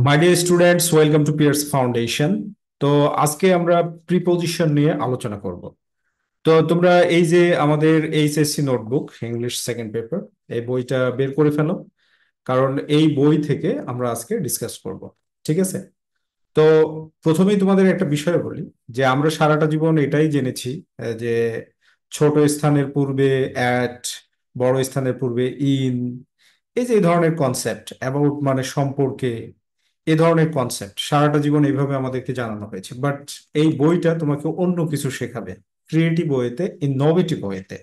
My dear students, welcome to Peers Foundation. তো আজকে আমরা প্রিপোজিশন নিয়ে আলোচনা করব। তো তোমরা এই যে আমাদের HSC notebook English second paper, এই বইটা বের করে ফেলো, কারণ এই বই থেকে আমরা আজকে ডিসকাস করব। ঠিক আছে? তো প্রথমেই তোমাদের একটা বিষয় বলি যে আমরা সারাটা জীবন এটাই জেনেছি, যে ছোট স্থানের পূর্বে অ্যাট, বড় স্থানের পূর্বে ইন, এই যে এই ধরনের কনসেপ্ট, অ্যাবাউট মানে সম্পর্কে, এই ধরনের কনসেপ্ট সারাটা জীবন এইভাবে আমাদেরকে জানানো হয়েছে। বাট এই বইটা তোমাকে অন্য কিছু শেখাবে, ক্রিয়েটিভ ওয়েতে, ইনোভেটিভ ওয়েতে,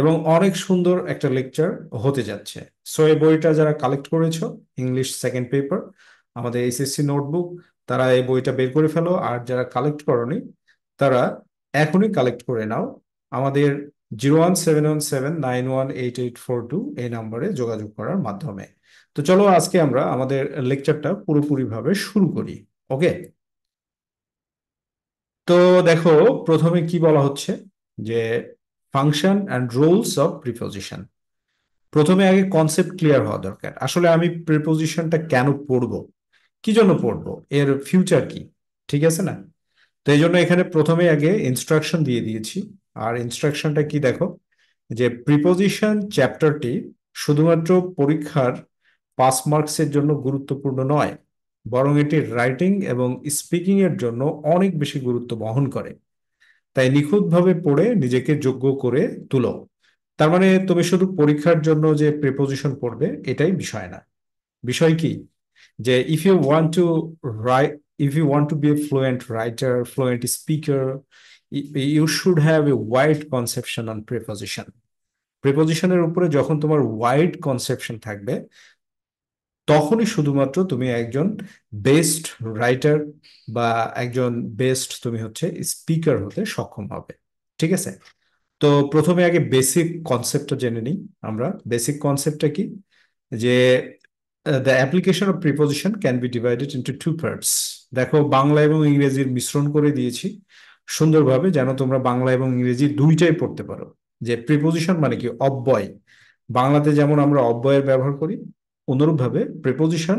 এবং অনেক সুন্দর একটা লেকচার হতে যাচ্ছে। সো এই বইটা যারা কালেক্ট করেছো, ইংলিশ সেকেন্ড পেপার, আমাদের এইচএসসি নোটবুক, তারা এই বইটা বের করে ফেলো। আর যারা কালেক্ট করনি, তারা এখনই কালেক্ট করে নাও আমাদের 01717918842 এই নাম্বারে যোগাযোগ করার মাধ্যমে। তো চলো আজকে আমরা আমাদের লেকচারটা পুরোপুরিভাবে শুরু করি। ওকে? তো দেখো, প্রথমে কি বলা হচ্ছে যে function and rules of preposition. প্রথমে আগে কনসেপ্ট ক্লিয়ার হওয়া দরকার। আসলে আমি প্রিপোজিশনটা কেন পড়বো, কি জন্য পড়বো, এর ফিউচার কি, ঠিক আছে না? তো এই জন্য এখানে প্রথমে আগে ইনস্ট্রাকশন দিয়ে দিয়েছি। আর ইনস্ট্রাকশনটা কি দেখো, যে প্রিপোজিশন চ্যাপ্টারটি শুধুমাত্র পরীক্ষার পাস মার্কসের জন্য গুরুত্বপূর্ণ নয়, বরং এটি রাইটিং এবং স্পিকিং এর জন্য অনেক বেশি গুরুত্ব বহন করে। তাই নিখুঁতভাবে পড়ে নিজেকে যোগ্য করে তুলো। তার মানে তুমি শুধু পরীক্ষার জন্য যে প্রিপোজিশন পড়বে এটাই বিষয় না। বিষয় কি, যে if you want to be a fluent writer, fluent speaker, you should have a wide conception on preposition. প্রিপোজিশনের উপরে যখন তোমার ওয়াইড কনসেপশন থাকবে, তখনই শুধুমাত্র তুমি একজন বেস্ট রাইটার বা একজন বেস্ট তুমি হচ্ছে স্পিকার হতে সক্ষম হবে। ঠিক আছে? তো প্রথমে আগে বেসিক কনসেপ্টটা জেনে নিই আমরা। বেসিক কনসেপ্টটা কি, যে the application of preposition can be divided into two parts. দেখো, বাংলা এবং ইংরেজির মিশ্রণ করে দিয়েছি সুন্দরভাবে, যেন তোমরা বাংলা এবং ইংরেজি দুইটাই পড়তে পারো। যে প্রিপোজিশন মানে কি, অব্যয়। বাংলাতে যেমন আমরা অব্যয়ের ব্যবহার করি, অনুরূপভাবে প্রিপোজিশন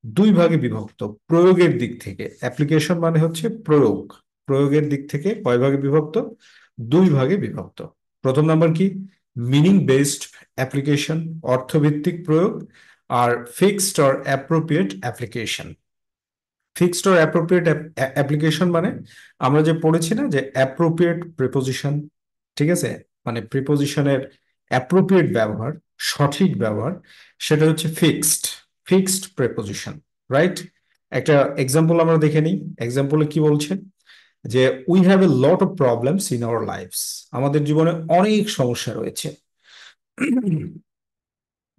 দুই ভাগে বিভক্ত। প্রয়োগের দিক থেকে অ্যাপ্লিকেশন মানে হচ্ছে প্রয়োগ, প্রয়োগের দিক থেকে কয় ভাগে বিভক্ত? দুই ভাগে বিভক্ত। প্রথম নাম্বার কি, মিনিং বেসড অ্যাপ্লিকেশন, অর্থভিত্তিক প্রয়োগ। আর fixed or appropriate application. Fixed or appropriate application মানে আমরা যে পড়েছি না, যে অ্যাপ্রোপ্রিয়েট প্রিপোজিশন। ঠিক আছে? মানে প্রিপোজিশনের অ্যাপ্রোপ্রিয়েট ব্যবহার, সঠিক ব্যবহার, সেটা হচ্ছে ফিক্সড, ফিক্সড প্রিপোজিশন। রাইট? একটা এক্সাম্পল আমরা দেখে নিই। এক্সাম্পলে কি বলছে, যে we have a lot of problems in our lifes. আমাদের জীবনে অনেক সমস্যা রয়েছে।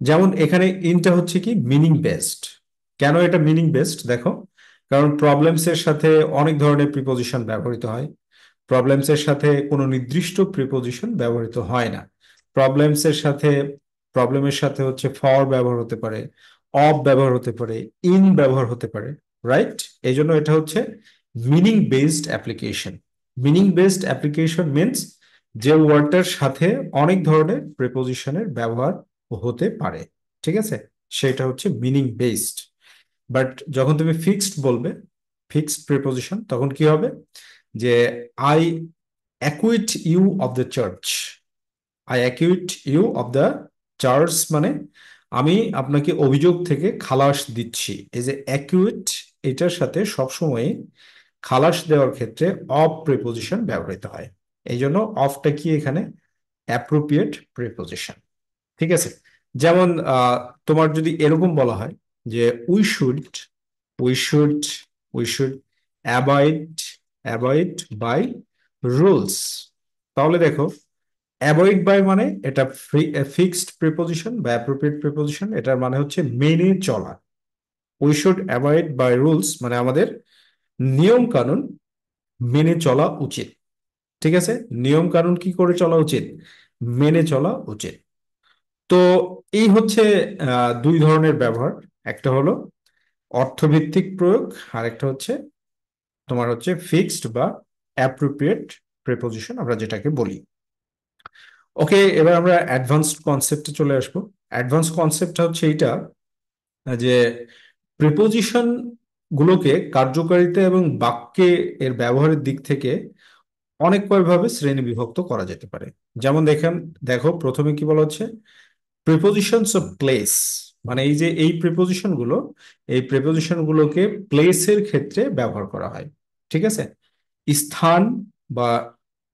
যেমন এখানে ইনটা হচ্ছে কি, মিনিং বেসড। কেন এটা মিনিং বেসড দেখো, কারণ প্রবলেমস এর সাথে অনেক ধরনের প্রিপোজিশন ব্যবহৃত হয়। প্রবলেমস এর সাথে কোনো নির্দিষ্ট প্রিপোজিশন ব্যবহৃত হয় না। প্রবলেমস এর সাথে, প্রবলেমের সাথে হচ্ছে ফর ব্যবহার হতে পারে, অফ ব্যবহার হতে পারে, ইন ব্যবহার হতে পারে। রাইট? এই জন্য এটা হচ্ছে meaning based application. Meaning based application means যে ওয়ার্ডটার সাথে অনেক ধরনের প্রিপোজিশনের ব্যবহার হতে পারে। ঠিক আছে? সেটা হচ্ছে মিনিং বেসড। বাট যখন তুমি ফিক্সড বলবে, ফিক্সড প্রিপোজিশন, তখন কি হবে, যে I acquit you of the church. I acquit you of the charge মানে আমি আপনাকে অভিযোগ থেকে খালাস দিচ্ছি। এই যে অ্যাকিউট, এটার সাথে সবসময় খালাস দেওয়ার ক্ষেত্রে অফ প্রিপোজিশন ব্যবহৃত হয়। এই জন্য অফটা কি এখানে, অ্যাপ্রোপ্রিয়েট প্রিপোজিশন। ঠিক আছে? যেমন তোমার যদি এরকম বলা হয় যে we should, we should we should abide, abide by rules. তাহলে দেখো, অ্যাভয়েড বাই মানে এটা ফিক্সড প্রিপোজিশন বা অ্যাপ্রোপ্রিয়েট প্রিপোজিশন, এটার মানে হচ্ছে মেনে চলা। We should abide by rules মানে আমাদের নিয়ম কানুন মেনে চলা উচিত। ঠিক আছে? নিয়ম কানুন কি করে চলা উচিত? মেনে চলা উচিত। তো এই হচ্ছে দুই ধরনের ব্যবহার। একটা হলো অর্থভিত্তিক প্রয়োগ, আর একটা হচ্ছে তোমার হচ্ছে ফিক্সড বা অ্যাপ্রোপ্রিয়েট প্রিপোজিশন আমরা যেটাকে বলি। ওকে, এবার আমরা অ্যাডভান্সড কনসেপ্টে চলে আসবো। অ্যাডভান্স কনসেপ্টটা হচ্ছে এইটা, যে প্রিপোজিশন গুলোকে কার্যকারিতা এবং বাক্যে এর ব্যবহারের দিক থেকে অনেক কয়েকভাবে শ্রেণী বিভক্ত করা যেতে পারে। যেমন দেখো প্রথমে কি বলা হচ্ছে, প্রিপোজিশনস অফ প্লেস, মানে এই যে এই প্রিপোজিশন গুলো, এই প্রিপোজিশন গুলোকে প্লেসের ক্ষেত্রে ব্যবহার করা হয়। ঠিক আছে, স্থান বা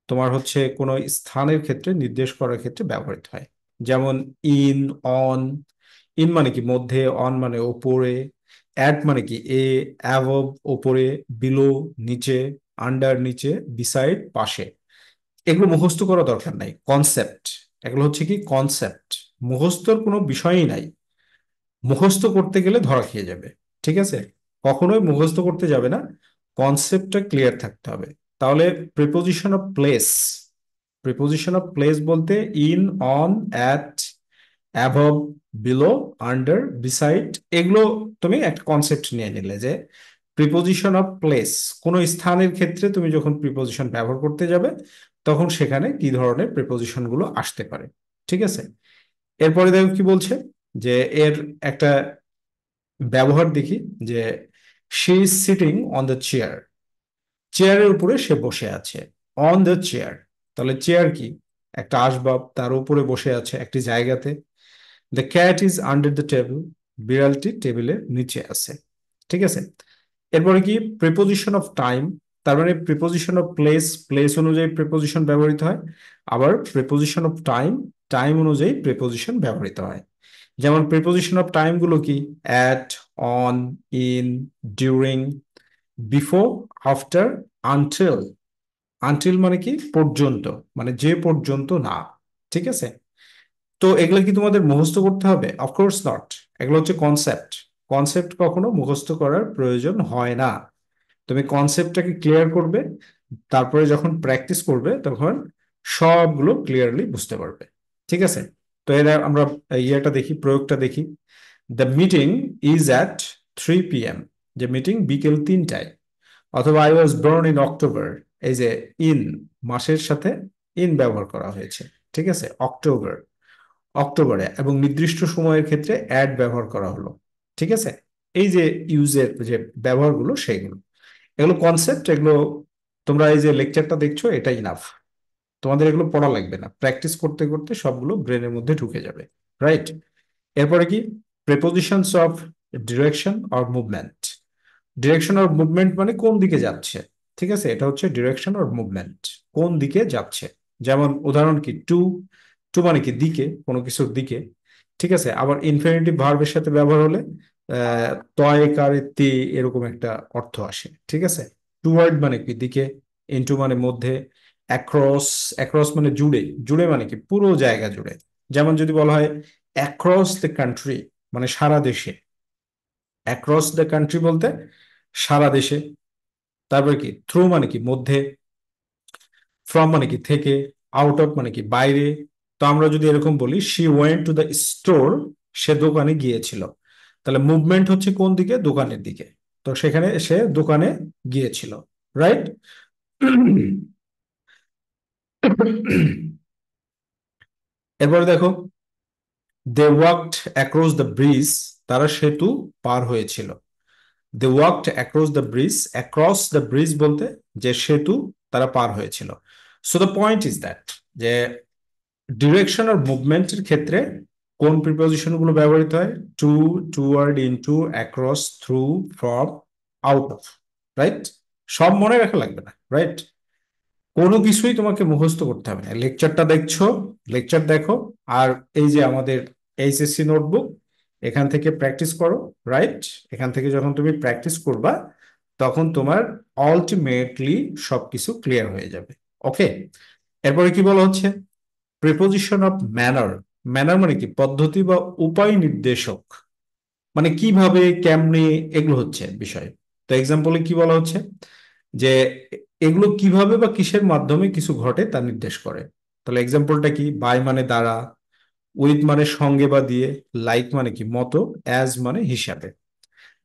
তোমার হচ্ছে কোনো স্থানের ক্ষেত্রে নির্দেশ করার ক্ষেত্রে ব্যবহৃত হয়। যেমন ইন, অন। ইন মানে কি মধ্যে, অন মানে ওপরে, অ্যাট মানে কি এ, অ্যাবভ ওপরে, বিলো নিচে, আন্ডার নিচে, বিসাইড পাশে। এগুলো মুখস্থ করা দরকার নাই, কনসেপ্ট। এগুলো হচ্ছে কি কনসেপ্ট, মুখস্থর কোনো বিষয়ই নাই। মুখস্থ করতে গেলে ধরা খেয়ে যাবে। ঠিক আছে, কখনোই মুখস্থ করতে যাবে না, কনসেপ্টটা ক্লিয়ার থাকতে হবে। তাহলে preposition of place, preposition of place বলতে in, on, at, above, below, under, beside. এগুলো তুমি একটা কনসেপ্ট নিয়ে নিলে যে প্রিপোজিশন অফ প্লেস, কোনো স্থানের ক্ষেত্রে তুমি যখন প্রিপোজিশন ব্যবহার করতে যাবে তখন সেখানে কি ধরনের প্রিপোজিশন গুলো আসতে পারে। ঠিক আছে, এরপরে দেখো কি বলছে, যে এর একটা ব্যবহার দেখি, যে she is sitting on the chair, চেয়ারের উপরে সে বসে আছে। অন দ্য চেয়ার, তাহলে চেয়ার কি একটা আসবাব, তার উপরে বসে আছে একটি জায়গাতে। The cat is under the table, বিড়ালটি টেবিলের নিচে আছে। ঠিক আছে, এরপরে কি প্রিপোজিশন অফ টাইম, তার মানে প্রিপোজিশন অফ প্লেস, প্লেস অনুযায়ী প্রিপোজিশন ব্যবহৃত হয়। আবার প্রিপোজিশন অফ টাইম, টাইম অনুযায়ী প্রিপোজিশন ব্যবহৃত হয়। যেমন প্রিপোজিশন অফ টাইম গুলো কি, at, on, in, during, before, after, until. Until মানে কি পর্যন্ত, মানে যে পর্যন্ত না। ঠিক আছে, তো এগুলো কি তোমাদের মুখস্থ করতে হবে? Of course not. এগুলো হচ্ছে কনসেপ্ট, কনসেপ্ট কখনো মুখস্থ করার প্রয়োজন হয় না। তুমি কনসেপ্টটাকে ক্লিয়ার করবে, তারপরে যখন প্র্যাকটিস করবে তখন সবগুলো ক্লিয়ারলি বুঝতে পারবে। ঠিক আছে, তো এর আমরা ইয়েটা দেখি, প্রয়োগটা দেখি। The meeting is at 3 p.m., যে মিটিং বিকেল 3টায়। অথবা I was born in October, এই যে ইন মাসের সাথে ইন ব্যবহার করা হয়েছে। ঠিক আছে, অক্টোবর, অক্টোবরে, এবং নির্দিষ্ট সময়ের ক্ষেত্রে অ্যাড ব্যবহার করা হলো। ঠিক আছে, এই যে ইউজের যে ব্যবহারগুলো সেগুলো, এগুলো কনসেপ্ট। এগুলো তোমরা এই যে লেকচারটা দেখছো এটাই ইনাফ, তোমাদের এগুলো পড়া লাগবে না, প্র্যাকটিস করতে করতে সবগুলো ব্রেনের মধ্যে ঢুকে যাবে। রাইট, এরপরে কি prepositions of direction or movement. Direction or movement মানে কোন দিকে যাচ্ছে। ঠিক আছে, এটা হচ্ছে ডিরেকশন অর মুভমেন্ট, কোন দিকে যাচ্ছে। যেমন উদাহরণ কি, টু, টু মানে কি দিকে, কোনো কিছুর দিকে। ঠিক আছে, আবার ইনফিনিটিভ ভার্বের সাথে ব্যবহার হলে তয় কারে তে এরকম একটা অর্থ আসে। ঠিক আছে, টুয়ার্ড মানে কি দিকে, ইনটু মানে মধ্যে, অ্যাক্রস, অ্যাক্রস মানে জুড়ে, জুড়ে মানে কি পুরো জায়গা জুড়ে। যেমন যদি বলা হয় অ্যাক্রস দ্য কান্ট্রি, মানে সারা দেশে। অ্যাক্রস দ্য কান্ট্রি বলতে সারা দেশে। তারপরে কি থ্রু মানে কি মধ্যে, ফ্রম মানে কি থেকে, আউট অফ মানে কি বাইরে। তো আমরা যদি এরকম বলি she went to the store, সে দোকানে গিয়েছিল, তাহলে মুভমেন্ট হচ্ছে কোন দিকে, দোকানের দিকে। তো সেখানে সে দোকানে গিয়েছিল। রাইট, এরপরে দেখো, they walked across the bridge, তারা সেতু পার হয়েছিল। They walked across the bridge, across the bridge বলতে যে সেতু তারা পার হয়েছিল। So the point is that, যে ডিরেকশন আর মুভমেন্টের ক্ষেত্রে কোন প্রিপোজিশন গুলো ব্যবহৃত হয়, to, toward, into, across, through, from, out of. Right, সব মনে রাখা লাগবে না। রাইট, কোনো কিছুই তোমাকে মুখস্থ করতে হবে না, লেকচারটা দেখছো, লেকচার দেখো, আর এই যে আমাদের এইচএসসি নোটবুক, এখান থেকে প্র্যাকটিস করো। রাইট, এখান থেকে যখন তুমি প্র্যাকটিস করবা তখন তোমার আলটিমেটলি সবকিছু ক্লিয়ার হয়ে যাবে। ওকে, এরপরে কি বলা হচ্ছে, প্রিপোজিশন অফ ম্যানার। ম্যানার মানে কি পদ্ধতি বা উপায় নির্দেশক, মানে কিভাবে, কেমনে, এগুলো হচ্ছে বিষয়। তো এক্সাম্পলে কি বলা হচ্ছে, যে এগুলো কিভাবে বা কিসের মাধ্যমে কিছু ঘটে তা নির্দেশ করে। তাহলে এক্সাম্পলটা কি, বাই মানে দ্বারা, উইথ মানে সঙ্গে বা দিয়ে, লাইক মানে কি মতো, অ্যাজ মানে হিসাবে।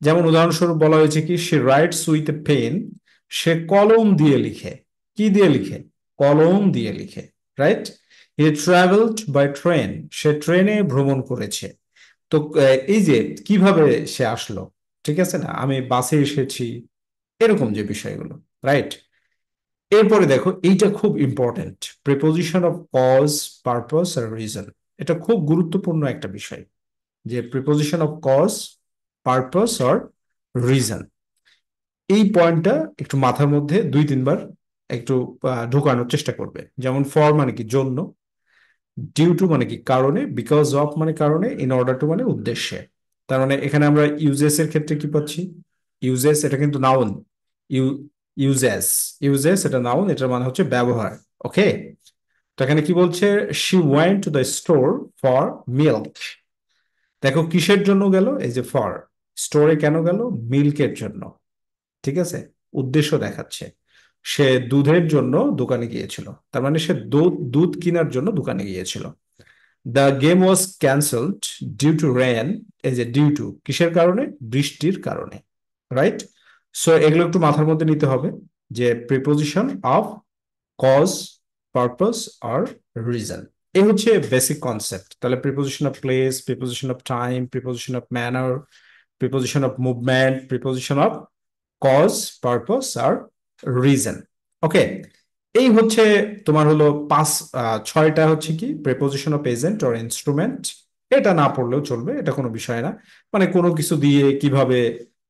যেমন উদাহরণস্বরূপ বলা হয়েছে কি, সে রাইটস উইথ এ পেন, সে কলম দিয়ে লিখে। কি দিয়ে লিখে, কলম দিয়ে লিখে। Right, he travelled by train, সে ট্রেনে ভ্রমণ করেছে। তো এই যে কিভাবে সে আসলো, ঠিক আছে না, আমি বাসে এসেছি, এরকম যে বিষয়গুলো, রাইট? এরপরে দেখো এইটা খুব important, preposition of cause, purpose আর রিজন। এটা খুব গুরুত্বপূর্ণ একটা বিষয়, যে প্রিপোজিশন অফ কজ, পারপস আর রিজন। এই পয়েন্টটা একটু মাথার মধ্যে 2-3 বার একটু ঢোকানোর চেষ্টা করবে। যেমন ফর মানে কি জন্য, ডিউ টু মানে কি কারণে, বিকজ অফ মানে কারণে, ইন অর্ডার টু মানে উদ্দেশ্যে। তার মানে এখানে আমরা ইউজেস এর ক্ষেত্রে কি পাচ্ছি? ইউজেস এটা কিন্তু নাউন। ইউ ইউজেস, ইউজেস এটা নাউন, এটার মানে হচ্ছে ব্যবহার। ওকে, তো এখানে কি বলছে? She went to the store for milk. দেখো কিসের জন্য গেল, এই যে ফর, স্টোরে কেন গেল? মিল্কের জন্য। ঠিক আছে, উদ্দেশ্য দেখাচ্ছে। সে দুধের জন্য দোকানে গিয়েছিল, তার মানে সে দুধ দুধ কেনার জন্য দোকানে গিয়েছিল। The game was cancelled due to rain. এই যে ডিউ টু কিসের কারণে? বৃষ্টির কারণে, রাইট? সো এগুলো একটু মাথার মধ্যে নিতে হবে, যে প্রিপোজিশন অফ কজ, পারপস আর রিজন। এই হচ্ছে বেসিক কনসেপ্ট। তাহলে preposition of place, preposition of time, preposition of manner, preposition of movement, preposition of cause, purpose আর রিজন। ওকে, এই হচ্ছে তোমার হলো 6টা হচ্ছে কি preposition of agent or instrument. এটা না পড়লেও চলবে, এটা কোনো বিষয় না। মানে কোনো কিছু দিয়ে কিভাবে,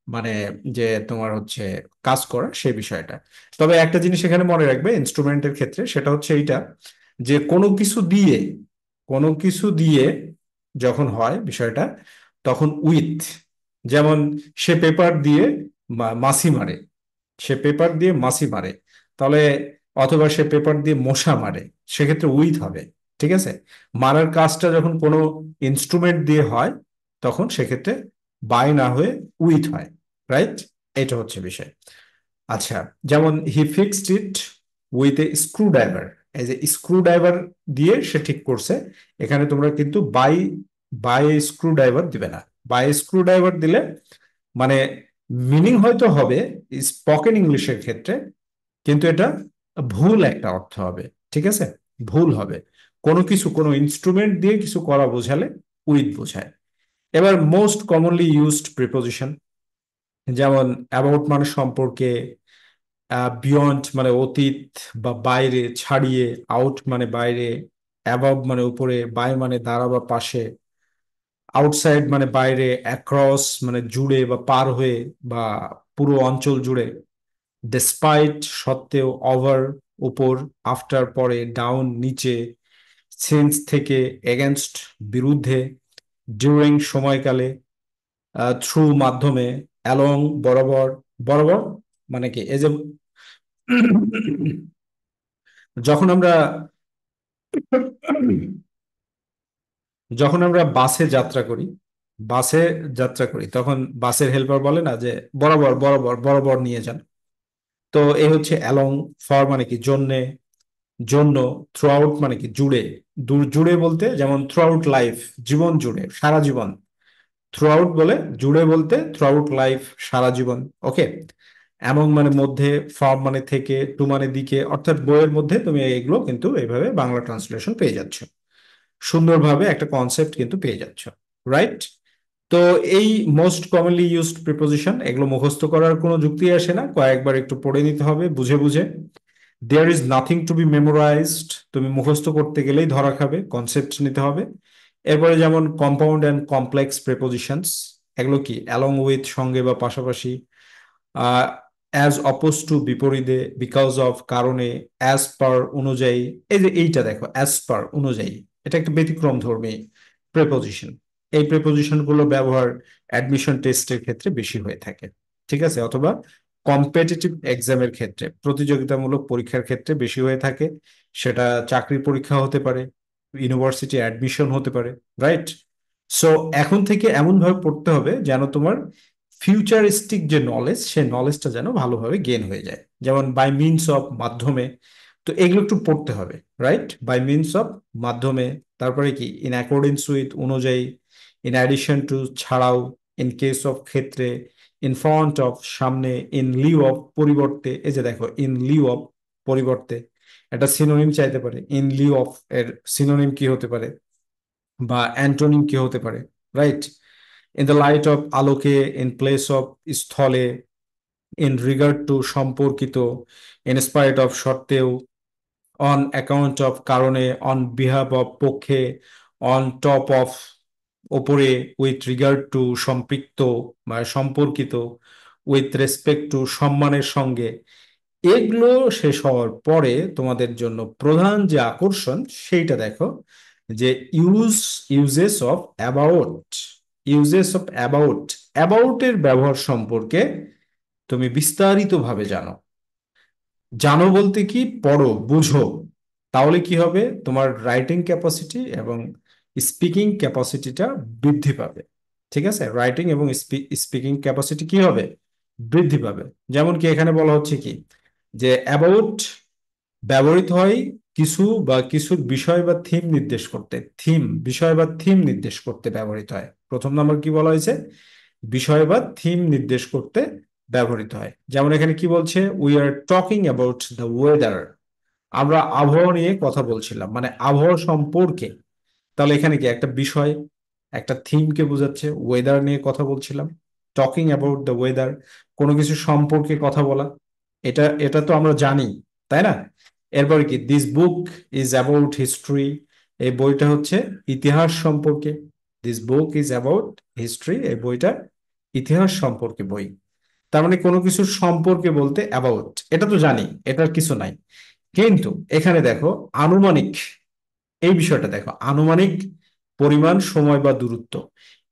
মানে যে তোমার হচ্ছে কাজ করা সেই বিষয়টা। তবে একটা জিনিস এখানে মনে রাখবে ইনস্ট্রুমেন্টের ক্ষেত্রে, সেটা হচ্ছে এইটা, যে কোনো কিছু দিয়ে যখন হয় বিষয়টা, তখন উইথ, যেমন সে পেপার দিয়ে মাছি মারে, সে পেপার দিয়ে মাছি মারে, তাহলে, অথবা সে পেপার দিয়ে মশা মারে, সেক্ষেত্রে উইথ হবে। ঠিক আছে, মারার কাজটা যখন কোনো ইনস্ট্রুমেন্ট দিয়ে হয়, তখন সেক্ষেত্রে বাই না হয়ে উইথ হয়, রাইট? এটা হচ্ছে বিষয়। আচ্ছা, যেমন he fixed it with a screw driver. এই যে স্ক্রু ড্রাইভার দিয়ে সে ঠিক করছে, এখানে তোমরা কিন্তু বাই বাই স্ক্রু ড্রাইভার দিবে না। বাই স্ক্রু ড্রাইভার দিলে মানে মিনিং হয়তো হবে স্পোকেন ইংলিশের ক্ষেত্রে, কিন্তু এটা ভুল একটা অর্থ হবে। ঠিক আছে, ভুল হবে। কোনো কিছু কোনো ইনস্ট্রুমেন্ট দিয়ে কিছু করা বোঝালে উইথ বোঝায়। এবার মোস্ট কমনলি ইউজড প্রিপোজিশন, যেমন অ্যাবাউট মানে সম্পর্কে, বিয়ন্ড মানে অতীত বা বাইরে ছাড়িয়ে, আউট মানে বাইরে, অ্যাবভ মানে উপরে, বাই মানে দ্বারা বা পাশে, আউটসাইড মানে বাইরে, অ্যাক্রস মানে জুড়ে বা পার হয়ে বা পুরো অঞ্চল জুড়ে, ডেসপাইট সত্ত্বেও, ওভার উপর, আফটার পরে, ডাউন নিচে, সিন্স থেকে, এগেনস্ট বিরুদ্ধে, ডিউরিং সময়কালে, থ্রু মাধ্যমে, অ্যালং বরাবর। বরাবর মানে কি? এই যে যখন আমরা যখন আমরা বাসে যাত্রা করি তখন বাসের হেল্পার বলে না যে বরাবর বরাবর বরাবর নিয়ে যান। তো এই হচ্ছে অ্যালং। ফর মানে কি জন্যে, জন্য। থ্রু আউট মানে কি জুড়ে, দূর জুড়ে বলতে যেমন থ্রু আউট লাইফ, জীবন জুড়ে, সারা জীবন। থ্রু আউট বলে জুড়ে বলতে থ্রু আউট লাইফ, সারা জীবন। ওকে, এমন মানে মধ্যে, ফ্রম মানে থেকে, টু মানে দিকে, অর্থাৎ বইয়ের মধ্যে তুমি এগুলো কিন্তু এইভাবে বাংলা ট্রান্সলেশন পেয়ে যাচ্ছ, সুন্দরভাবে একটা কনসেপ্ট কিন্তু পেয়ে যাচ্ছ, রাইট? তো এই মোস্ট কমনলি ইউজড প্রিপোজিশন, এগুলো মুখস্থ করার কোনো যুক্তি আসে না, কয়েকবার একটু পড়ে নিতে হবে বুঝে বুঝে। There is nothing to be memorised, তুমি মুখস্থ করতে গেলেই ধরা খাবে, কনসেপ্ট নিতে হবে। এরপরে যেমন কম্পাউন্ড অ্যান্ড কমপ্লেক্স প্রিপোজিশনস, এগুলো কি? অ্যালং উইথ সঙ্গে বা পাশাপাশি, অ্যাজ অপোজ টু বিপরীতে, বিকজ অফ কারণে, অ্যাজ পার অনুযায়ী। এই যে এইটা দেখো, অ্যাজ পার অনুযায়ী, এটা একটা ব্যতিক্রম ধর্মী প্রেপোজিশন। এই প্রেপোজিশন গুলো ব্যবহার অ্যাডমিশন টেস্টের ক্ষেত্রে বেশি হয়ে থাকে। ঠিক আছে, অথবা কম্পিটিটিভ এক্সামের ক্ষেত্রে, প্রতিযোগিতামূলক পরীক্ষার ক্ষেত্রে বেশি হয়ে থাকে। সেটা চাকরির পরীক্ষা হতে পারে, ইউনিভার্সিটি অ্যাডমিশন হতে পারে, রাইট? সো এখন থেকে এমন ভাবে পড়তে হবে যেন তোমার ফিউচারিস্টিক যে নলেজ, সে নলেজটা যেন ভালোভাবে গেইন হয়ে যায়। যেমন বাই মিনস অফ, মাধ্যমে। তো এগুলো একটু পড়তে হবে, রাইট? বাই মিনস অফ, মাধ্যমে। তারপরে কি? ইন অ্যাকর্ডিংস উইথ, অনুযায়ী। ইন অ্যাডিশন টু, ছাড়াও। ইন কেস অফ, ক্ষেত্রে। ইন ফ্রন্ট অফ, সামনে। ইন লিউ অফ, পরিবর্তে। এই যে দেখো, ইন লিউ অফ, পরিবর্তে। একটা সিনোনিম চাইতে পারে, ইন লিউ অফ এর সিনোনিম কি হতে পারে, বা অ্যান্টোনিম কি হতে পারে, right? In the light off আলোকে, ইন প্লেস অফ স্থলে, ইন রিগার্ড টু সম্পর্কিত, ইন স্পাইট অফ সত্ত্বেও, অন অ্যাকাউন্ট অফ কারণে, অন বিহাফ অফ পক্ষে, অন টপ অফ ওপরে, উইথ রিগার্ড টু সম্পৃক্ত বা সম্পর্কিত, উইথ রেসপেক্ট টু সম্মানের সঙ্গে। এগুলো শেষ হওয়ার পরে তোমাদের জন্য প্রধান যে আকর্ষণ সেইটা দেখো, যে uses of about. Uses of about, অ্যাবাউটের ব্যবহার সম্পর্কে তুমি বিস্তারিতভাবে জানো। জানো বলতে কি, পড়ো, বুঝো। তাহলে কি হবে, তোমার রাইটিং ক্যাপাসিটি এবং স্পিকিং ক্যাপাসিটিটা বৃদ্ধি পাবে। ঠিক আছে, রাইটিং এবং স্পিকিং ক্যাপাসিটি কি হবে, বৃদ্ধি পাবে। যেমন কি এখানে বলা হচ্ছে কি, যে অ্যাবাউট ব্যবহৃত হয় কিছু বা কিছুর বিষয় বা থিম নির্দেশ করতে। থিম, বিষয় বা থিম নির্দেশ করতে ব্যবহৃত হয়। প্রথম নম্বর কি বলা হয়েছে, বিষয় বা থিম নির্দেশ করতে ব্যবহৃত হয়। যেমন এখানে কি বলছে, we are talking about the weather. আমরা আবহাওয়া নিয়ে কথা বলছিলাম, মানে আবহাওয়া সম্পর্কে। তাহলে এখানে কি একটা বিষয়, একটা থিমকে বোঝাচ্ছে, ওয়েদার নিয়ে কথা বলছিলাম। টকিং অ্যাবাউট দ্য ওয়েদার, কোনো কিছু সম্পর্কে কথা বলা। এটা এটা তো আমরা জানি, তাই না? এরপরে কি, this book is about history. এই বইটা হচ্ছে ইতিহাস সম্পর্কে। This book is about history, এই বইটা ইতিহাস সম্পর্কে বই। তার মানে কোনো কিছুর সম্পর্কে বলতে অ্যাবাউট, এটা তো জানি, এটার কিছু নাই। কিন্তু এখানে দেখো আনুমানিক, এই বিষয়টা দেখো, আনুমানিক পরিমাণ, সময় বা দূরত্ব,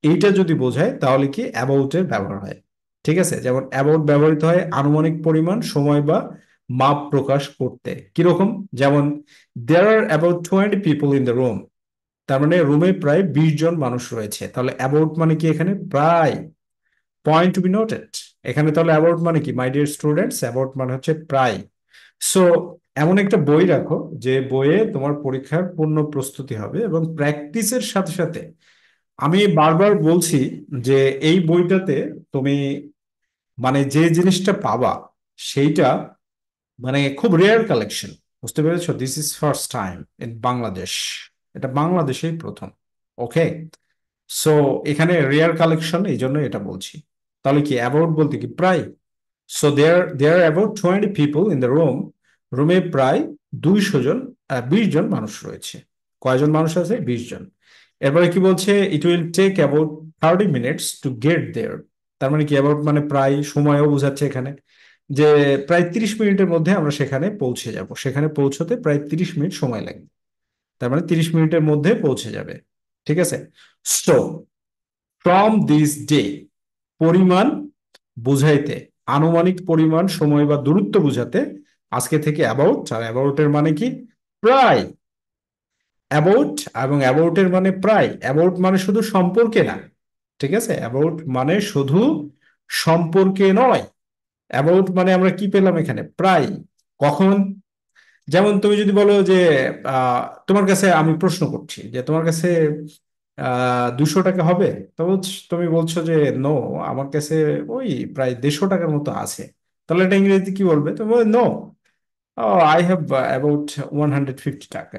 এইটা যদি বোঝায় তাহলে কি অ্যাবাউট এর ব্যবহার হয়। ঠিক আছে, যেমন অ্যাবাউট ব্যবহৃত হয় আনুমানিক পরিমাণ, সময় বা মাপ প্রকাশ করতে। কিরকম, যেমন there are about 20 people in the room. তার মানে রুমে প্রায় 20 জন মানুষ রয়েছে। তাহলে অ্যাবাউট মানে কি এখানে, প্রায়। Point to be noted. এখানে তাহলে অ্যাবাউট মানে কি, মাই ডিয়ার স্টুডেন্টস, অ্যাবাউট মানে হচ্ছে প্রায়। সো এমন একটা বই রাখো যে বইয়ে তোমার পরীক্ষার পূর্ণ প্রস্তুতি হবে, এবং প্র্যাকটিসের সাথে সাথে আমি বারবার বলছি যে এই বইটাতে তুমি মানে যে জিনিসটা পাবা সেইটা মানে খুব রেয়ার কালেকশন। বুঝতে পেরেছো, this is first time in Bangladesh. এটা বাংলাদেশেই প্রথম। ওকে, সো এখানে রেয়ার কালেকশন, এই জন্য এটা বলছি। তাহলে কি অ্যাবাউট বলতে কি, প্রায়। So there about 20 people in the room. রুমে প্রায় 200 জন, 20 জন মানুষ রয়েছে। কয়জন মানুষ আছে, 20 জন। এরপরে কি বলছে, it will take about 30 minutes to get there. তার মানে কি, অ্যাবাউট মানে প্রায়, সময়ও বোঝাচ্ছে এখানে, যে প্রায় 30 মিনিটের মধ্যে আমরা সেখানে পৌঁছে যাব। সেখানে পৌঁছতে প্রায় 30 মিনিট সময় লাগবে। তার মানে 30 মিনিটের মধ্যে পৌঁছে যাবে। ঠিক আছে, সো ফ্রম দিস ডে, পরিমাণ বুঝাইতে, আনুমানিক পরিমাণ, সময় বা দূরত্ব বুঝাতে আজকে থেকে অ্যাবাউট। আর অ্যাবাউটের মানে কি, প্রায়। অ্যাবাউট এবং অ্যাবাউটের মানে প্রায়। অ্যাবাউট মানে শুধু সম্পর্কে না। ঠিক আছে, অ্যাবাউট মানে শুধু সম্পর্কে নয়। অ্যাবাউট মানে আমরা কি পেলাম এখানে, প্রায়। কখন, যেমন তুমি যদি বলো যে তোমার কাছে আমি প্রশ্ন করছি যে তোমার কাছে 200 টাকা হবে, তো তুমি বলছো যে নো, আমার কাছে ওই প্রায় 150 টাকার মতো আছে। তাহলে এটা ইংরেজিতে কি বলবে, তুমি বলবে নো, আই হ্যাভ অ্যাবাউট 150 টাকা,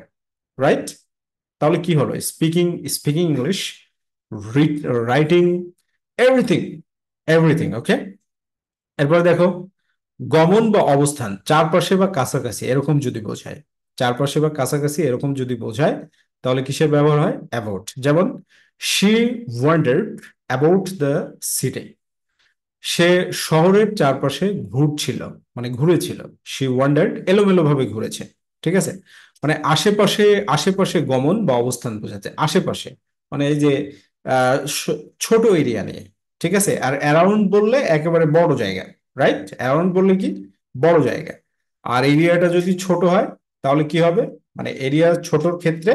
রাইট? তাহলে কি হলো, speaking, speaking English, writing, everything, everything. Okay, এরপরে দেখো, গমন বা অবস্থান, চারপাশে বা কাছাকাছি এরকম যদি বোঝায়, চারপাশে বা কাছাকাছি এরকম যদি বোঝায়, তাহলে কিসের ব্যবহার হয়, অ্যাবাউট। যেমন she wandered about the city. সে শহরের চারপাশে ঘুরছিল, মানে ঘুরেছিল। শি ওয়ান্ডার্ড, এলোমেলো ভাবে ঘুরেছে। ঠিক আছে, মানে আশেপাশে, আশেপাশে গমন বা অবস্থান বোঝাচ্ছে, আশেপাশে মানে এই যে ছোট এরিয়া নিয়ে। ঠিক আছে, আর অ্যারাউন্ড বললে একেবারে বড় জায়গা। রাইট, অ্যারাউন্ড বললে কি, বড় জায়গা। আর এরিয়াটা যদি ছোট হয় তাহলে কি হবে, মানে এরিয়া ছোটর ক্ষেত্রে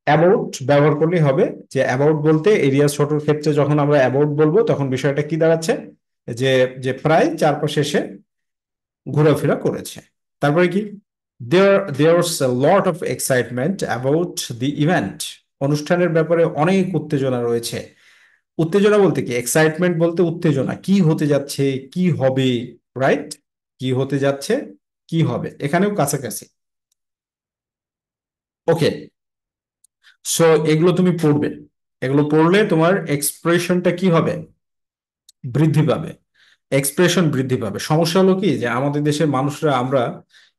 অ্যাবাউট ব্যবহার করলেই হবে। যে অ্যাবাউট বলতে এরিয়া ছোটর ক্ষেত্রে যখন আমরা অ্যাবাউট বলবো তখন বিষয়টা কি দাঁড়াচ্ছে, যে যে প্রায় চারপাশে এসে ঘোরাফেরা করেছে। তারপরে কি, there's a lot of excitement about the event। অনুষ্ঠানের ব্যাপারে অনেক উত্তেজনা রয়েছে। উত্তেজনা বলতে কি, এক্সাইটমেন্ট বলতে উত্তেজনা, কি হতে যাচ্ছে, কি হবে। রাইট, কি হতে যাচ্ছে, কি হবে, এখানেও কাছাকাছি। ওকে, সো এগুলো তুমি পড়বে। এগুলো পড়লে তোমার এক্সপ্রেশনটা কি হবে, বৃদ্ধি পাবে, এক্সপ্রেশন বৃদ্ধি পাবে। সমস্যা হলো কি যে আমাদের দেশের মানুষরা আমরা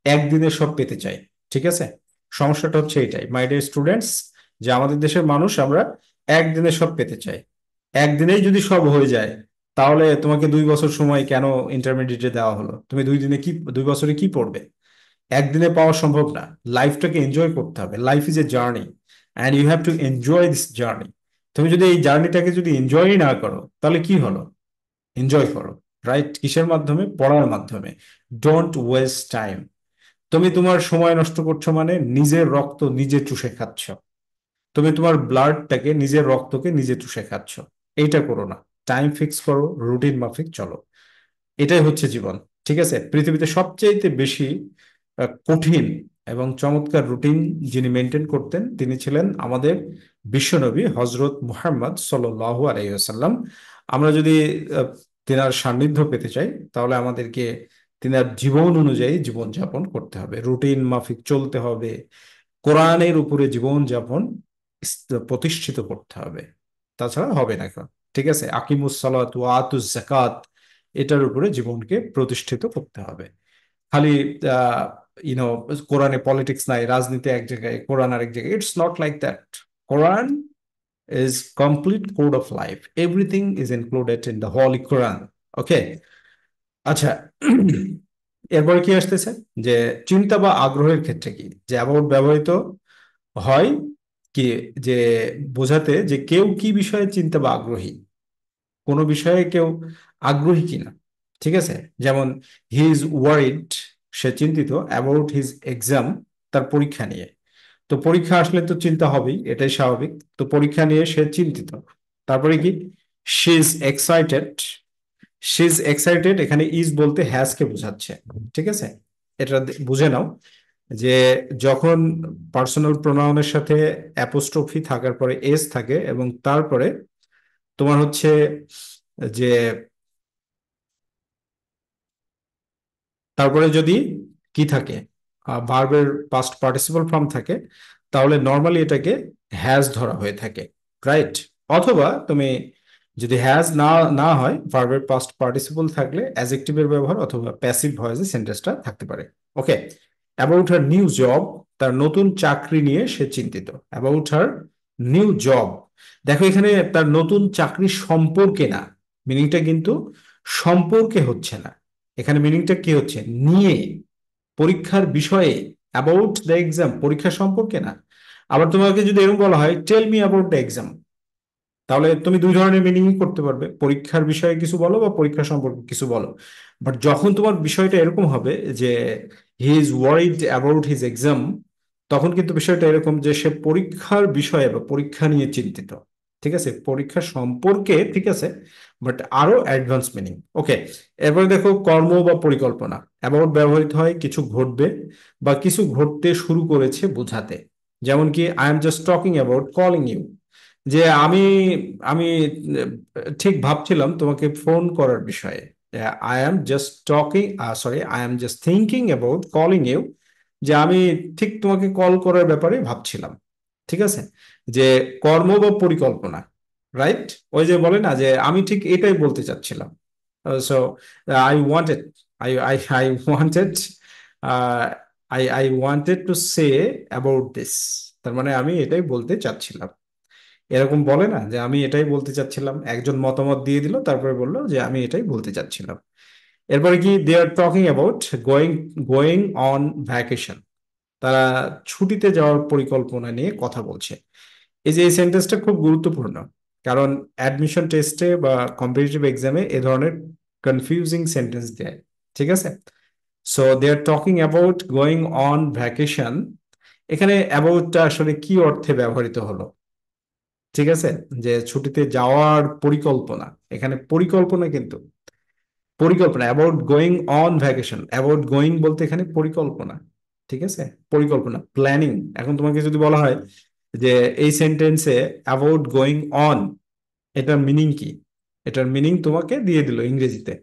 একদিনে সব পেতে চাই, ঠিক আছে? সমস্যাটা হচ্ছে এটাই মাই ডিয়ার স্টুডেন্টস, যে আমাদের দেশের মানুষ আমরা একদিনে সব পেতে চাই। একদিনেই যদি সব হয়ে যায়, তাহলে তোমাকে 2 বছর সময় কেন ইন্টারমিডিয়েটে দেওয়া হলো? তুমি 2 দিনে কি, 2 বছরে কি পড়বে? একদিনে পাওয়া সম্ভব না। লাইফটাকে এনজয় করতে হবে, life is a journey and you have to enjoy this journey. তুমি যদি এই জার্নিটাকে যদি এনজয়ই না করো, তাহলে কি হলো? এনজয় করো, রাইট? কিসের মাধ্যমে? পড়ার মাধ্যমে। Don't waste time. তুমি তোমার সময় নষ্ট করছো মানে নিজের রক্ত নিজে চুষে খাচ্ছ। তুমি তোমার ব্লাডটাকে, নিজের রক্তকে নিজে চুষে খাচ্ছ। এইটা করো না। টাইম ফিক্স করো, রুটিন মাফিক চলো। এটাই হচ্ছে জীবন। ঠিক আছে? পৃথিবীতে সবচেয়ে বেশি কঠিন এবং চমৎকার রুটিন যিনি মেনটেন করতেন, তিনি ছিলেন আমাদের বিশ্বনবী হজরত মুহাম্মদ সাল্লাল্লাহু আলাইহি ওয়াসাল্লাম। আমরা যদি আহ, তিনার সান্নিধ্য পেতে চাই, তাহলে আমাদেরকে তিনার জীবন অনুযায়ী জীবন যাপন করতে হবে, রুটিন মাফিক চলতে হবে, কোরআনের উপরে জীবন যাপন প্রতিষ্ঠিত করতে হবে। তাছাড়া হবে না কেন। ঠিক আছে? আকিমুস সালাত ওয়া আতুজ যাকাত, এটার উপরে জীবনকে প্রতিষ্ঠিত করতে হবে। খালি আহ ইউনো কোরআনে পলিটিক্স নাই, রাজনীতি এক জায়গায়, কোরআন আরেক জায়গায়। It's not like that. Quran is complete code of life, everything is included in the holy Quran. Okay, আচ্ছা। এরপরে কি আসতেছে, যে চিন্তা বা আগ্রহের ক্ষেত্রে কি, যে অ্যাবাউট ব্যবহৃত হয় কি, যে বোঝাতে যে কেউ কি বিষয়ে চিন্তা বা আগ্রহী, কোনো বিষয়ে কেউ আগ্রহী কিনা। ঠিক আছে? যেমন হি ইজ ওয়ারিড, সে চিন্তিত, অ্যাবাউট হিজ এক্সাম, তার পরীক্ষা নিয়ে। তো পরীক্ষা আসলে তো চিন্তা হবেই, এটাই স্বাভাবিক। তো পরীক্ষা নিয়ে সে চিন্তিত। তারপরে কি, she is excited. She is excited, এখানে ইজ বলতে হ্যাজ কে বোঝাচ্ছে। ঠিক আছে? এটা বুঝে নাও, যে যখন পার্সোনাল প্রোনাউনের সাথে অ্যাপোস্ট্রফি থাকার পরে এস থাকে, এবং তারপরে তোমার হচ্ছে যে, তারপরে যদি কি থাকে, ভার্বের পাস্ট পার্টিসিপল ফর্ম থাকে, তাহলে নর্মালি এটাকে হ্যাজ ধরা হয়ে থাকে, রাইট? অথবা তুমি যদি হ্যাজ না না হয়, ভার্বের পাস্ট পার্টিসিপল থাকলে অ্যাজেক্টিভের ব্যবহার অথবা প্যাসিভ ভয়েসে সেন্টেন্সটা থাকতে পারে। ওকে, অ্যাবাউট হার নিউ জব, তার নতুন চাকরি নিয়ে সে চিন্তিত। অ্যাবাউট হার নিউ জব, দেখো এখানে তার নতুন চাকরি সম্পর্কে না, মিনিংটা কিন্তু সম্পর্কে হচ্ছে না। এখানে মিনিংটা কি হচ্ছে, নিয়ে, পরীক্ষার বিষয়ে। অ্যাবাউট দ্য এক্সাম, পরীক্ষা সম্পর্কে না। আবার তোমাকে যদি এরকম বলা হয় tell me about the exam, তাহলে তুমি দুই ধরনের মিনিং করতে পারবে, পরীক্ষার বিষয়ে কিছু বলো বা পরীক্ষা সম্পর্কে কিছু বলো। বাট যখন তোমার বিষয়টা এরকম হবে যে he is worried about his exam, তখন কিন্তু বিষয়টা এরকম যে সে পরীক্ষার বিষয়ে বা পরীক্ষা নিয়ে চিন্তিত। ঠিক আছে? পরীক্ষা সম্পর্কে, ঠিক আছে, বাট আরো অ্যাডভান্স মিনিং। ওকে, এরপরে দেখো কর্ম বা পরিকল্পনা। অ্যাবাউট ব্যবহৃত হয় কিছু ঘটবে বা কিছু ঘটতে শুরু করেছে বোঝাতে। যেমন কি, I am just talking about calling you, যে আমি আমি ঠিক ভাবছিলাম তোমাকে ফোন করার বিষয়ে। I am just talking, sorry, I am just thinking about calling you, যে আমি ঠিক তোমাকে কল করার ব্যাপারে ভাবছিলাম। ঠিক আছে? যে কর্ম বা পরিকল্পনা, রাইট? ওই যে বলে না যে আমি ঠিক এটাই বলতে চাচ্ছিলাম। So I wanted, I wanted, I wanted to say about this, তার মানে আমি এটাই বলতে চাচ্ছিলাম। এরকম বলে না যে আমি এটাই বলতে চাচ্ছিলাম, একজন মতামত দিয়ে দিল, তারপরে বললো যে আমি এটাই বলতে চাচ্ছিলাম। এরপরে কি, they are talking about going going on vacation, তারা ছুটিতে যাওয়ার পরিকল্পনা নিয়ে কথা বলছে। এই যে এই সেন্টেন্সটা খুব গুরুত্বপূর্ণ, কারণ অ্যাডমিশন টেস্টে বা কম্পিটিটিভ এক্সামে এ ধরনের কনফিউজিং সেন্টেন্স দেয়। ঠিক আছে? So they are talking about going on vacation, এখানে অ্যাবাউটটা আসলে কি অর্থে ব্যবহৃত হলো? ঠিক আছে, যে ছুটিতে যাওয়ার পরিকল্পনা, এখানে পরিকল্পনা কিন্তু, পরিকল্পনা about going on vacation, about going বলতে এখানে পরিকল্পনা। ঠিক আছে? পরিকল্পনা, প্ল্যানিং। এখন তোমাকে যদি বলা হয় যে এই সেন্টেন্সে অ্যাবাউট গোয়িং অন, এটার মিনিং কি, এটার মিনিং তোমাকে দিয়ে দিল ইংরেজিতে।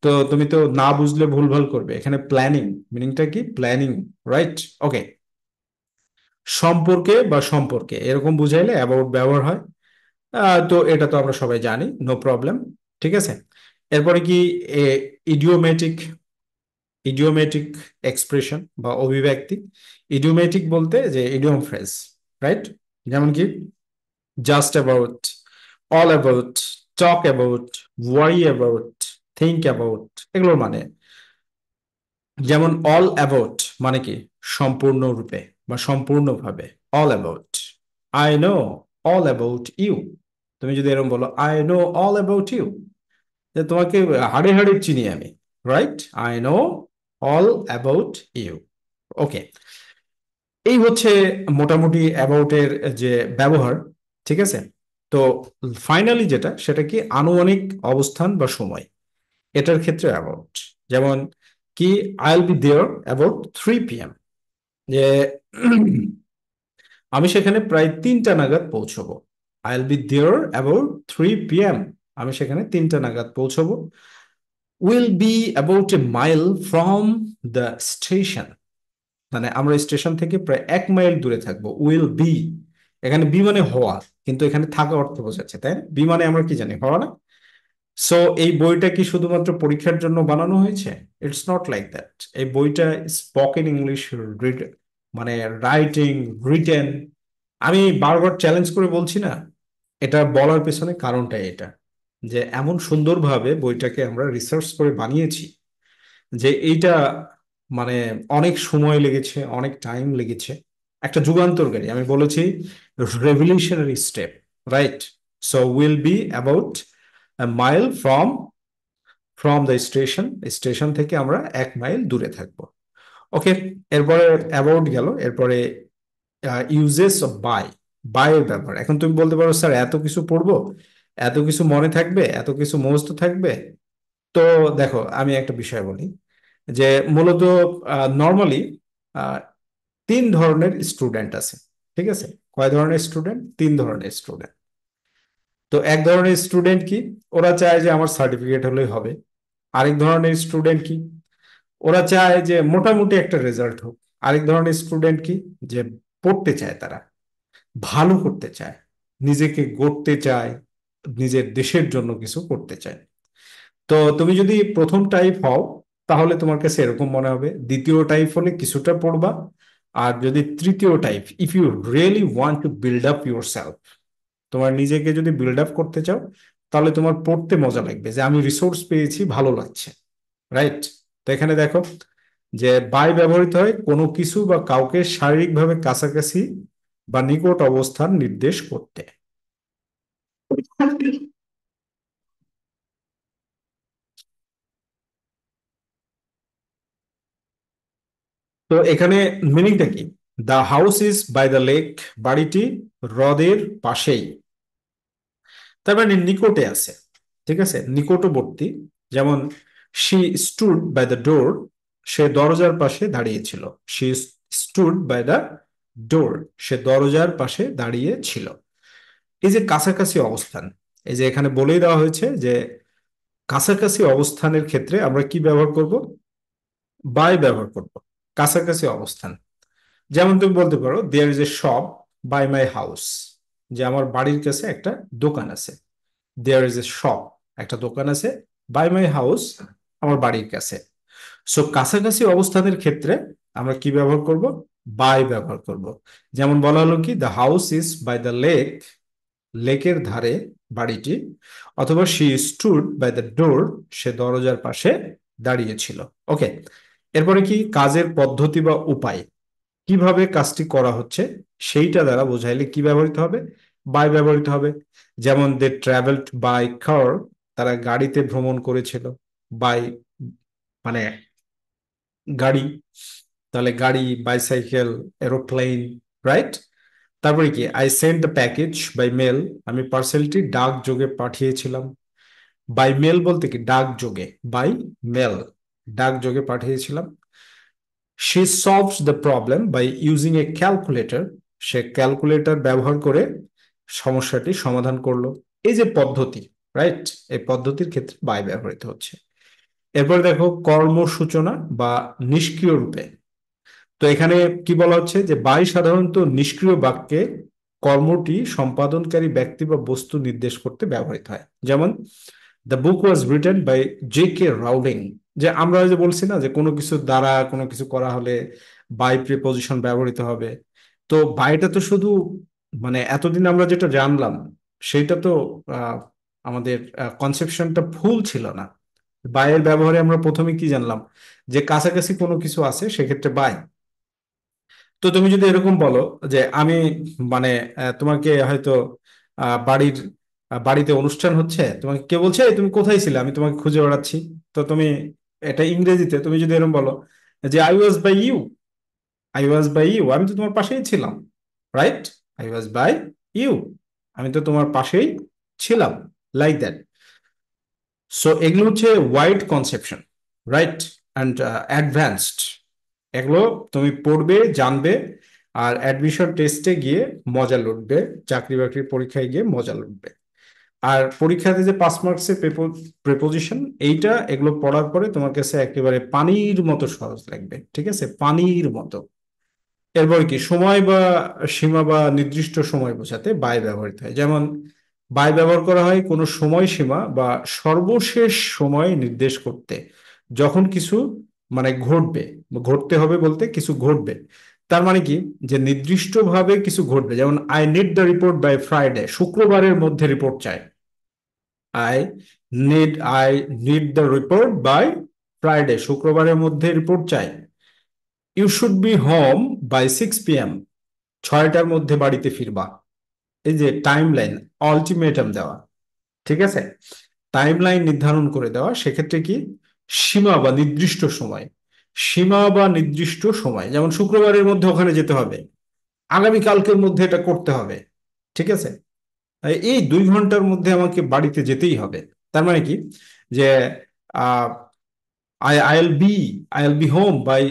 তো তুমি তো না বুঝলে ভুলভাল করবে। এখানে প্ল্যানিং, মিনিংটা কি, প্ল্যানিং, রাইট? ওকে, সম্পর্কে বা সম্পর্কে এরকম বুঝাইলে অ্যাবাউট ব্যবহার হয়। তো এটা তো আমরা সবাই জানি, নো প্রবলেম। ঠিক আছে, এরপরে কি ইডিওমেটিক, ইডিওমেটিক এক্সপ্রেশন বা অভিব্যক্তি। ইডিওমেটিক বলতে যে ইডিয়ম ফ্রেজ, রাইট? যেমন কি just about, all about, talk about, worry about, think about, এগুলোর মানে। যেমন অল অ্যাবাউট মানে কি সম্পূর্ণরূপে বা সম্পূর্ণভাবে, all about. I know all about you. তুমি যদি এরকম বলো I know all about you, যে তোমাকে হাড়ে হাড়ে চিনি আমি, right? I know all about you. Okay, এই হচ্ছে মোটামুটি অ্যাবাউট এর যে ব্যবহার। ঠিক আছে, তো ফাইনালি যেটা সেটা কি আনুমানিক অবস্থান বা সময়, এটার ক্ষেত্রে অ্যাবাউট। যেমন কি I will be there about 3 p.m., যে আমি সেখানে প্রায় 3টা নাগাদ পৌঁছবো। I will be there about 3 p.m., আমি সেখানে 3টা নাগাদ পৌঁছবো। Will be about a mile from the station, মানে আমরা স্টেশন থেকে প্রায় 1 মাইল দূরে থাকবো। উইল বি, এখানে বি মানে হওয়া, কিন্তু এখানে থাকা অর্থ বোঝাচ্ছে, তাই না? বি মানে আমরা কি জানি, হওয়া না? সো এই বইটা কি শুধুমাত্র পরীক্ষার জন্য বানানো হয়েছে? It's not like that. এই বইটা স্পোকেন ইংলিশ, মানে রাইটিং, রিটেন, আমি বারবার চ্যালেঞ্জ করে বলছি না, এটা বলার পেছনে কারণটাই এটা, যে এমন সুন্দরভাবে বইটাকে আমরা রিসার্চ করে বানিয়েছি যে এইটা মানে অনেক সময় লেগেছে, অনেক টাইম লেগেছে। একটা যুগান্তরকারী, আমি বলেছি revolutionary step, right? So will be about mile from from the station, station থেকে আমরা 1 মাইল দূরে থাকবো। ওকে, এরপরে অ্যাবাউট গেল, এরপরে ইউজেস অফ বাই, বাই এর ব্যাপার। এখন তুমি বলতে পারো স্যার এত কিছু পড়বো, এত কিছু মনে থাকবে, এত কিছু মুখস্থ থাকবে? তো দেখো আমি একটা বিষয় বলি, যে মূলত নর্মালি 3 ধরনের স্টুডেন্ট আছে। ঠিক আছে, কয় ধরনের স্টুডেন্ট? 3 ধরনের স্টুডেন্ট। তো এক ধরনের স্টুডেন্ট কি, ওরা চায় যে আমার সার্টিফিকেট হলেই হবে। আরেক ধরনের স্টুডেন্ট কি, ওরা চায় যে মোটামুটি একটা রেজাল্ট হোক। আরেক ধরনের স্টুডেন্ট কি, যে পড়তে চায়, তারা ভালো করতে চায়, নিজেকে গড়তে চায়, নিজের দেশের জন্য কিছু করতে চায়। তো তুমি যদি প্রথম টাইপ হও তাহলে তোমার কাছে এরকম মনে হবে, দ্বিতীয় টাইপ হলে কিছুটা পড়বা, আর যদি তৃতীয় type, if you really want to build up yourself, তোমার নিজেকে যদি বিল্ড আপ করতে চাও, তাহলে তোমার পড়তে মজা লাগবে, যে আমি রিসোর্স পেয়েছি, ভালো লাগছে, রাইট? তো এখানে দেখো যে বাই ব্যবহৃত হয় কোনো কিছু বা কাউকে শারীরিকভাবে কাছাকাছি বা নিকট অবস্থান নির্দেশ করতে। তো এখানে মিনিংটা কি? The house is by the lake, বাড়িটি হ্রদের পাশেই, তার মানে নিকটে আছে। ঠিক আছে, নিকটবর্তী। যেমন she stood by the door, সে দরজার পাশে দাঁড়িয়েছিল। She stood by the door, সে দরজার পাশে দাঁড়িয়ে ছিল। এই যে কাছাকাছি অবস্থান, এই যে এখানে বলেই দেওয়া হয়েছে যে কাছাকাছি অবস্থানের ক্ষেত্রে আমরা কি ব্যবহার করব? বাই ব্যবহার করব, কাছাকাছি অবস্থান। যেমন তুমি বলতে পারো there is a shop by my house, যে আমার বাড়ির কাছে একটা দোকান আছে। দেয়ার ইজ এ শপ, একটা দোকান আছে, বাই মাই হাউস, আমার বাড়ির কাছে। সো কাছাকাছি অবস্থানের ক্ষেত্রে আমরা কি ব্যবহার করব? বাই ব্যবহার করব। যেমন বলা হলো কি the house is by the lake, লেকের ধারে বাড়িটি। অথবা she stood by the door, সে দরজার পাশে দাঁড়িয়েছিল। ওকে, এরপরে কি কাজের পদ্ধতি বা উপায়, কিভাবে কাজটি করা হচ্ছে সেইটা দ্বারা বোঝাইলে কি ব্যবহৃত হবে? বাই ব্যবহৃত হবে। যেমন দে ট্রাভেলড বাই কার, তারা গাড়িতে ভ্রমণ করেছিল। বাই মানে গাড়ি, তাহলে গাড়ি, বাইসাইকেল, এরোপ্লেন, রাইট? তারপরে কি I sent the package by mail, আমি পার্সেলটি ডাক যোগে পাঠিয়েছিলাম। বাই মেল বলতে কি ডাক যোগে, বাই মেল ডাক যোগে পাঠিয়েছিলাম। She solves the problem by using a calculator, সে ক্যালকুলেটর ব্যবহার করে সমস্যাটি সমাধান করলো। এই যে পদ্ধতি, রাইট, এই পদ্ধতির ক্ষেত্রে বাই ব্যবহৃত হচ্ছে। এরপর দেখো কর্মসূচনা বা নিষ্ক্রিয় রূপে। তো এখানে কি বলা হচ্ছে যে বাই সাধারণত নিষ্ক্রিয় বাক্যে কর্মটি সম্পাদনকারী ব্যক্তি বা বস্তু নির্দেশ করতে ব্যবহৃত হয়। যেমন the book was written by J.K. Rowling. যে আমরা যে বলছি না যে কোনো কিছু দ্বারা কোনো কিছু করা হলে বাই প্রিপজিশন ব্যবহৃত হবে। তো বাইটা তো শুধু মানে এতদিন আমরা যেটা জানলাম সেটা তো আহ, আমাদের কনসেপশনটা ভুল ছিল না। বাইয়ের ব্যবহারে আমরা প্রথমে কি জানলাম, যে কাছাকাছি কোনো কিছু আছে সেক্ষেত্রে বাই। তো তুমি যদি এরকম বলো যে আমি মানে তোমাকে হয়তো বাড়ির বাড়িতে অনুষ্ঠান হচ্ছে, তোমাকে কে বলছে "এই তুমি কোথায় ছিলে, আমি তোমাকে খুঁজে বেড়াচ্ছি"। তো তুমি এটা ইংরেজিতে তুমি যদি এরকম বলো যে আই ওয়াজ বাই ইউ, আমি তো তোমার পাশেই ছিলাম, right? I was by you, আমি তো তোমার পাশেই ছিলাম, লাইক দ্যাট। সো এগুলো হচ্ছে wide conception, right, and advanced. এগুলো তুমি পড়বে, জানবে, আর অ্যাডমিশন টেস্টে গিয়ে মজা লুটবে, চাকরি বাকরির পরীক্ষায় গিয়ে মজা লুটবে। আর পরীক্ষাতে যে 5 মার্কসের প্রেপোজিশন এইটা, এগুলো পড়ার পরে তোমার কাছে একেবারে পানির মতো সহজ লাগবে, ঠিক আছে, পানির মতো। এরপর কি সময় বা সীমা বা নির্দিষ্ট সময় বোঝাতে বাই ব্যবহৃত হয়। যেমন বাই ব্যবহার করা হয় কোনো সময়সীমা বা সর্বশেষ সময় নির্দেশ করতে, যখন কিছু মানে ঘটবে, ঘটতে হবে বলতে কিছু ঘটবে। তার মানে কি, যে নির্দিষ্টভাবে কিছু ঘটবে। যেমন I need the report by Friday, শুক্রবারের মধ্যে রিপোর্ট চাই। I I need the report by Friday, শুক্রবারের মধ্যে রিপোর্ট চাই। You should be home by 6 p.m, 6টার মধ্যে বাড়িতে ফিরবা। এই যে টাইম লাইন, অল্টিমেটাম দেওয়া, ঠিক আছে, টাইম লাইন নির্ধারণ করে দেওয়া। সেক্ষেত্রে কি সীমা বা নির্দিষ্ট সময়, সীমা বা নির্দিষ্ট সময়, যেমন শুক্রবারের মধ্যে ওখানে যেতে হবে, আগামী কালকের মধ্যে এটা করতে হবে, ঠিক আছে, এই 2 ঘন্টার মধ্যে আমাকে বাড়িতে যেতেই হবে। তার মানে কি, যে ah I I'll be home by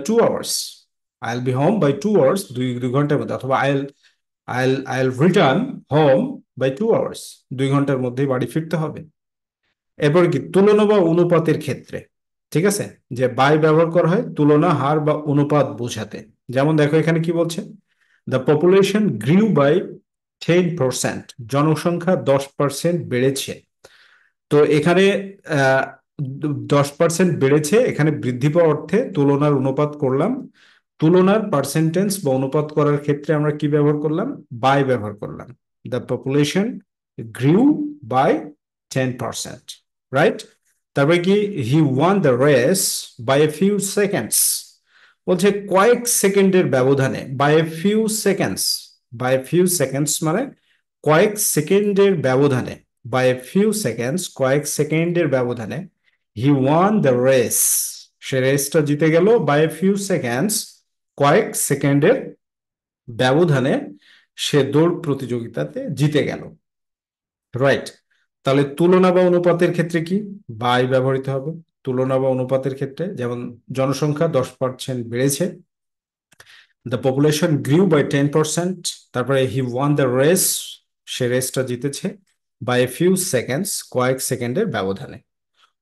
2 hours, I'll be home by 2 hours, দুই ঘন্টার মধ্যে, অথবা আইল রিটার্ন হোম বাই 2 আওয়ার্স, 2 ঘন্টার মধ্যেই বাড়ি ফিরতে হবে। এরপর কি তুলনা বা অনুপাতের ক্ষেত্রে, ঠিক আছে, যে বাই ব্যবহার করা হয় তুলনা, হার বা অনুপাত বোঝাতে। যেমন দেখো এখানে কি বলছে, দ্য পপুলেশন গ্রিউ বাই 10%, জনসংখ্যা 10% বেড়েছে। তো এখানে আহ 10% বেড়েছে, এখানে বৃদ্ধি পাওয়া অর্থে তুলনার অনুপাত করলাম। তুলনার পার্সেন্টেজ বা অনুপাত করার ক্ষেত্রে আমরা কি ব্যবহার করলাম, বাই ব্যবহার করলাম। The population grew by 10%, right. তারপরে কি, he won the race by a few seconds, বলছে কয়েক সেকেন্ডের ব্যবধানে, বাই এ ফিউ সেকেন্ডস মানে কয়েক সেকেন্ডের ব্যবধানে, বাই এ ফিউ সেকেন্ডস কয়েক সেকেন্ডের ব্যবধানে, হি ওয়ান দ্য রেস, সে রেসটা জিতে গেল, বাই এ ফিউ সেকেন্ডস কয়েক সেকেন্ডের ব্যবধানে সে দৌড় প্রতিযোগিতাতে জিতে গেল, রাইট। তাহলে তুলনা বা অনুপাতের ক্ষেত্রে কি বাই ব্যবহৃত হবে। তুলনা বা অনুপাতের ক্ষেত্রে যেমন জনসংখ্যা 10% বেড়েছে, দ্য পপুলেশন গ্রিউ বাই 10%, তারপরে হি ওয়ান দ্য রেস, সে রেসটা জিতেছে, বাই এ ফিউ সেকেন্ডস কয়েক সেকেন্ডের ব্যবধানে।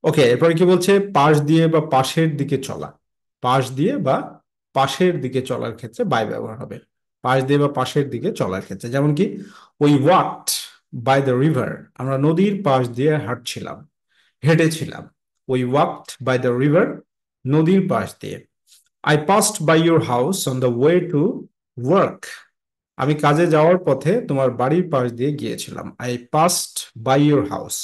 ওকে, এরপরে কি বলছে, পাশ দিয়ে বা পাশের দিকে চলা, পাশ দিয়ে বা পাশের দিকে চলার ক্ষেত্রে বাই ব্যবহার হবে। পাশ দিয়ে বা পাশের দিকে চলার ক্ষেত্রে যেমন কি, we walked by the river, আমরা নদীর পাশ দিয়ে হাঁটছিলাম, হেঁটেছিলাম। We walked by the river, নদীর পাশ দিয়ে। I passed by your house on the way to work, আমি কাজে যাওয়ার পথে তোমার বাড়ির পাশ দিয়ে গিয়েছিলাম। I passed by your house,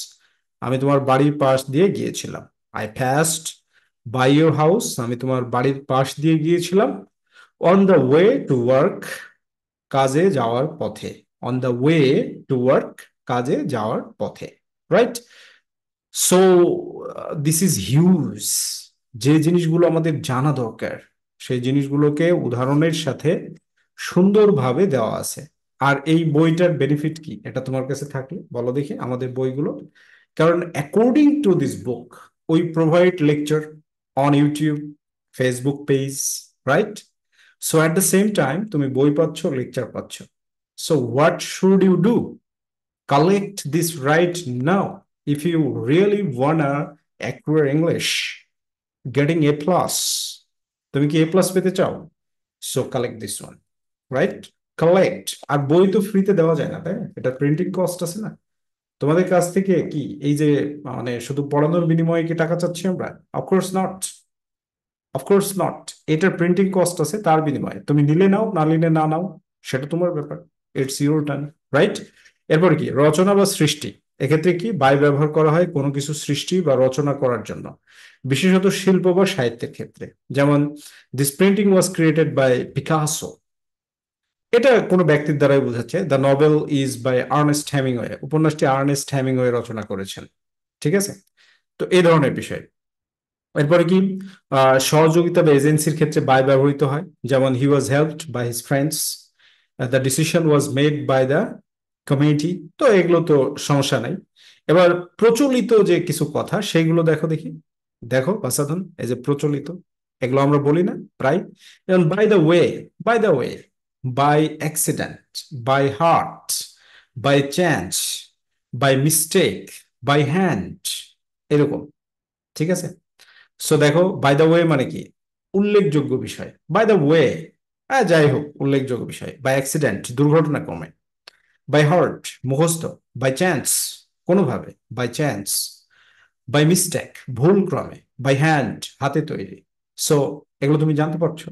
আমি তোমার বাড়ির পাশ দিয়ে গিয়েছিলাম। I passed by your house, আমি তোমার বাড়ির পাশ দিয়ে গিয়েছিলাম। On the way to work, কাজে যাওয়ার পথে। On the way to work, কাজে যাওয়ার পথে, right. So this is huge. যে জিনিসগুলো আমাদের জানা দরকার সেই জিনিসগুলোকে উদাহরণের সাথে সুন্দরভাবে দেওয়া আছে। আর এই বইটার বেনিফিট কি এটা তোমার কাছে থাকলে বলো দেখি, আমাদের বইগুলো। কারণ according to this book we provide lecture on YouTube, Facebook page, right. So at the same time তুমি বই পাচ্ছ, লেকচার পাচ্ছ। So what should you do? Collect this right now if you really wanna acquire English, getting A plus. তুমি কি A plus পেতে চাও? So collect this one, right? Collect. আর বই তো ফ্রিতে দেওয়া যায় না, তাই না? এটা প্রিন্টিং কস্ট আছে না তোমাদের কাছ থেকে। কি এই যে মানে শুধু পড়ানোর বিনিময়ে কি টাকা চাচ্ছি আমরা? Of course not, of course not. এটার প্রিন্টিং কস্ট আছে, তার বিনিময়ে তুমি নিলে নাও, না নিলে না নাও, সেটা তোমার ব্যাপার। It's your turn, right? এরপর কি রচনা বা সৃষ্টি। এক্ষেত্রে কি বাই ব্যবহার করা হয় কোনো কিছু সৃষ্টি বা রচনা করার জন্য, বিশেষত শিল্প বা সাহিত্যের ক্ষেত্রে। যেমন this printing was created by Picasso. এটা কোনো ব্যক্তির দ্বারাই বোঝাচ্ছে। The novel is by Ernest Hemingway. উপন্যাসটি আর্নেস্ট হ্যামিংওয়ে রচনা করেছেন। ঠিক আছে? তো এই ধরনের বিষয়। এরপরে কি সহযোগিতা বা এজেন্সির ক্ষেত্রে বাই ব্যবহৃত হয়। যেমন he was helped by his friends, the decision was made by the community. তো এগুলো তো সমস্যা নাই। এবার প্রচলিত যে কিছু কথা সেইগুলো দেখো দেখি। দেখো বাসাধন, এই যে প্রচলিত, এগুলো আমরা বলি না প্রায়? যেমন by the way, by the way, by accident, by heart, by chance, by mistake, by hand, এরকম। ঠিক আছে? সো দেখো, বাই দ্য ওয়ে মানে কি? উল্লেখযোগ্য বিষয়। বাই দ্য ওয়ে, যাই হোক, উল্লেখযোগ্য বিষয়। বাই অ্যাক্সিডেন্ট, দুর্ঘটনা ক্রমে। বাই হার্ট, মুখস্থ। বাই চান্স, কোনোভাবে। By chance. বাই মিস্টেক, ভুল ক্রমে। বাই হ্যান্ড, হাতে তৈরি। সো এগুলো তুমি জানতে পারছো।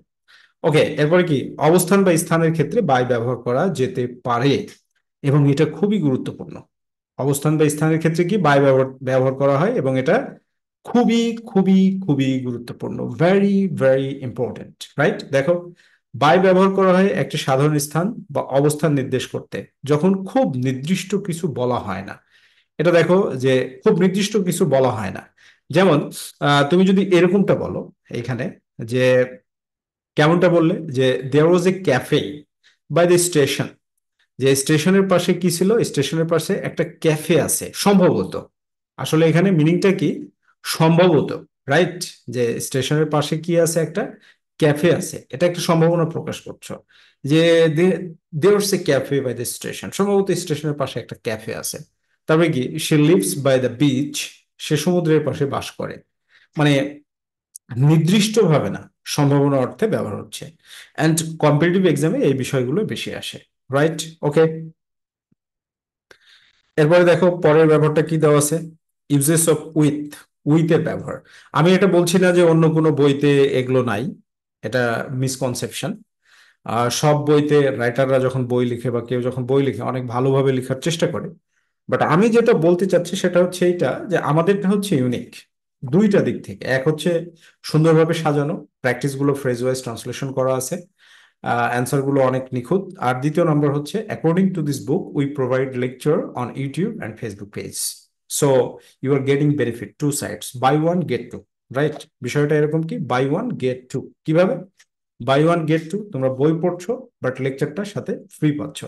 ওকে, এরপরে কি অবস্থান বা স্থানের ক্ষেত্রে বাই ব্যবহার করা যেতে পারে, এবং এটা খুবই গুরুত্বপূর্ণ। অবস্থান বা স্থানের ক্ষেত্রে কি বাই ব্যবহার ব্যবহার করা হয়, এবং এটা খুবই খুবই খুবই গুরুত্বপূর্ণ। Very very important, right? দেখো, বাই ব্যবহার করা হয় একটি সাধারণ স্থান বা অবস্থান নির্দেশ করতে, যখন খুব নির্দিষ্ট কিছু বলা হয় না। এটা দেখো যে খুব নির্দিষ্ট কিছু বলা হয় না। যেমন তুমি যদি এরকমটা বলো এখানে, যে কেমনটা বললে, যে দেয়ার ওয়াজ এ ক্যাফে বাই দ্য স্টেশন। যে স্টেশনের পাশে কি ছিল? স্টেশনের পাশে একটা ক্যাফে আছে সম্ভবত। আসলে এখানে মিনিংটা কি? সম্ভবত, রাইট? যে স্টেশনের পাশে কি আছে? একটা ক্যাফে আছে, এটা একটা সম্ভাবনা প্রকাশ করছো। যে there's a cafe by the station, সম্ভবত স্টেশনের পাশে একটা ক্যাফে আছে। তারপরে কি সে লিভস বাই দ্য বিচ, সে সমুদ্রের পাশে বাস করে। মানে নির্দিষ্টভাবে না, সম্ভাবনা অর্থে ব্যবহার হচ্ছে। অ্যান্ড কম্পিটিটিভ এক্সামে এই বিষয়গুলো বেশি আসে, রাইট? ওকে, এরপরে দেখো পরের ব্যবহারটা কি দেওয়া আছে। ইউজেস অফ উইথ, উইথ এর ব্যবহার। আমি এটা বলছি না যে অন্য কোনো বইতে এগুলো নাই, এটা মিসকনসেপশন। আর সব বইতে রাইটাররা যখন বই লিখে বা কেউ যখন বই লিখে অনেক ভালোভাবে লেখার চেষ্টা করে। বাট আমি যেটা বলতে চাচ্ছি সেটা হচ্ছে এইটা, যে আমাদেরটা হচ্ছে ইউনিক দুইটা দিক থেকে। এক হচ্ছে সুন্দরভাবে সাজানো, প্র্যাকটিস গুলো ফ্রেজ ওয়াইজ ট্রান্সলেশন করা আছে, অ্যান্সার গুলো অনেক নিখুঁত। আর দ্বিতীয় নম্বর হচ্ছে according to this book we provide lecture on YouTube and Facebook page. So you are getting benefit two sides, buy one get two, right? বিষয়টা এরকম কি, বাই ওয়ান গেট টু। কিভাবে বাই ওয়ান গেট টু? তোমরা বই পড়ছো but লেকচারটার সাথে free পাচ্ছ।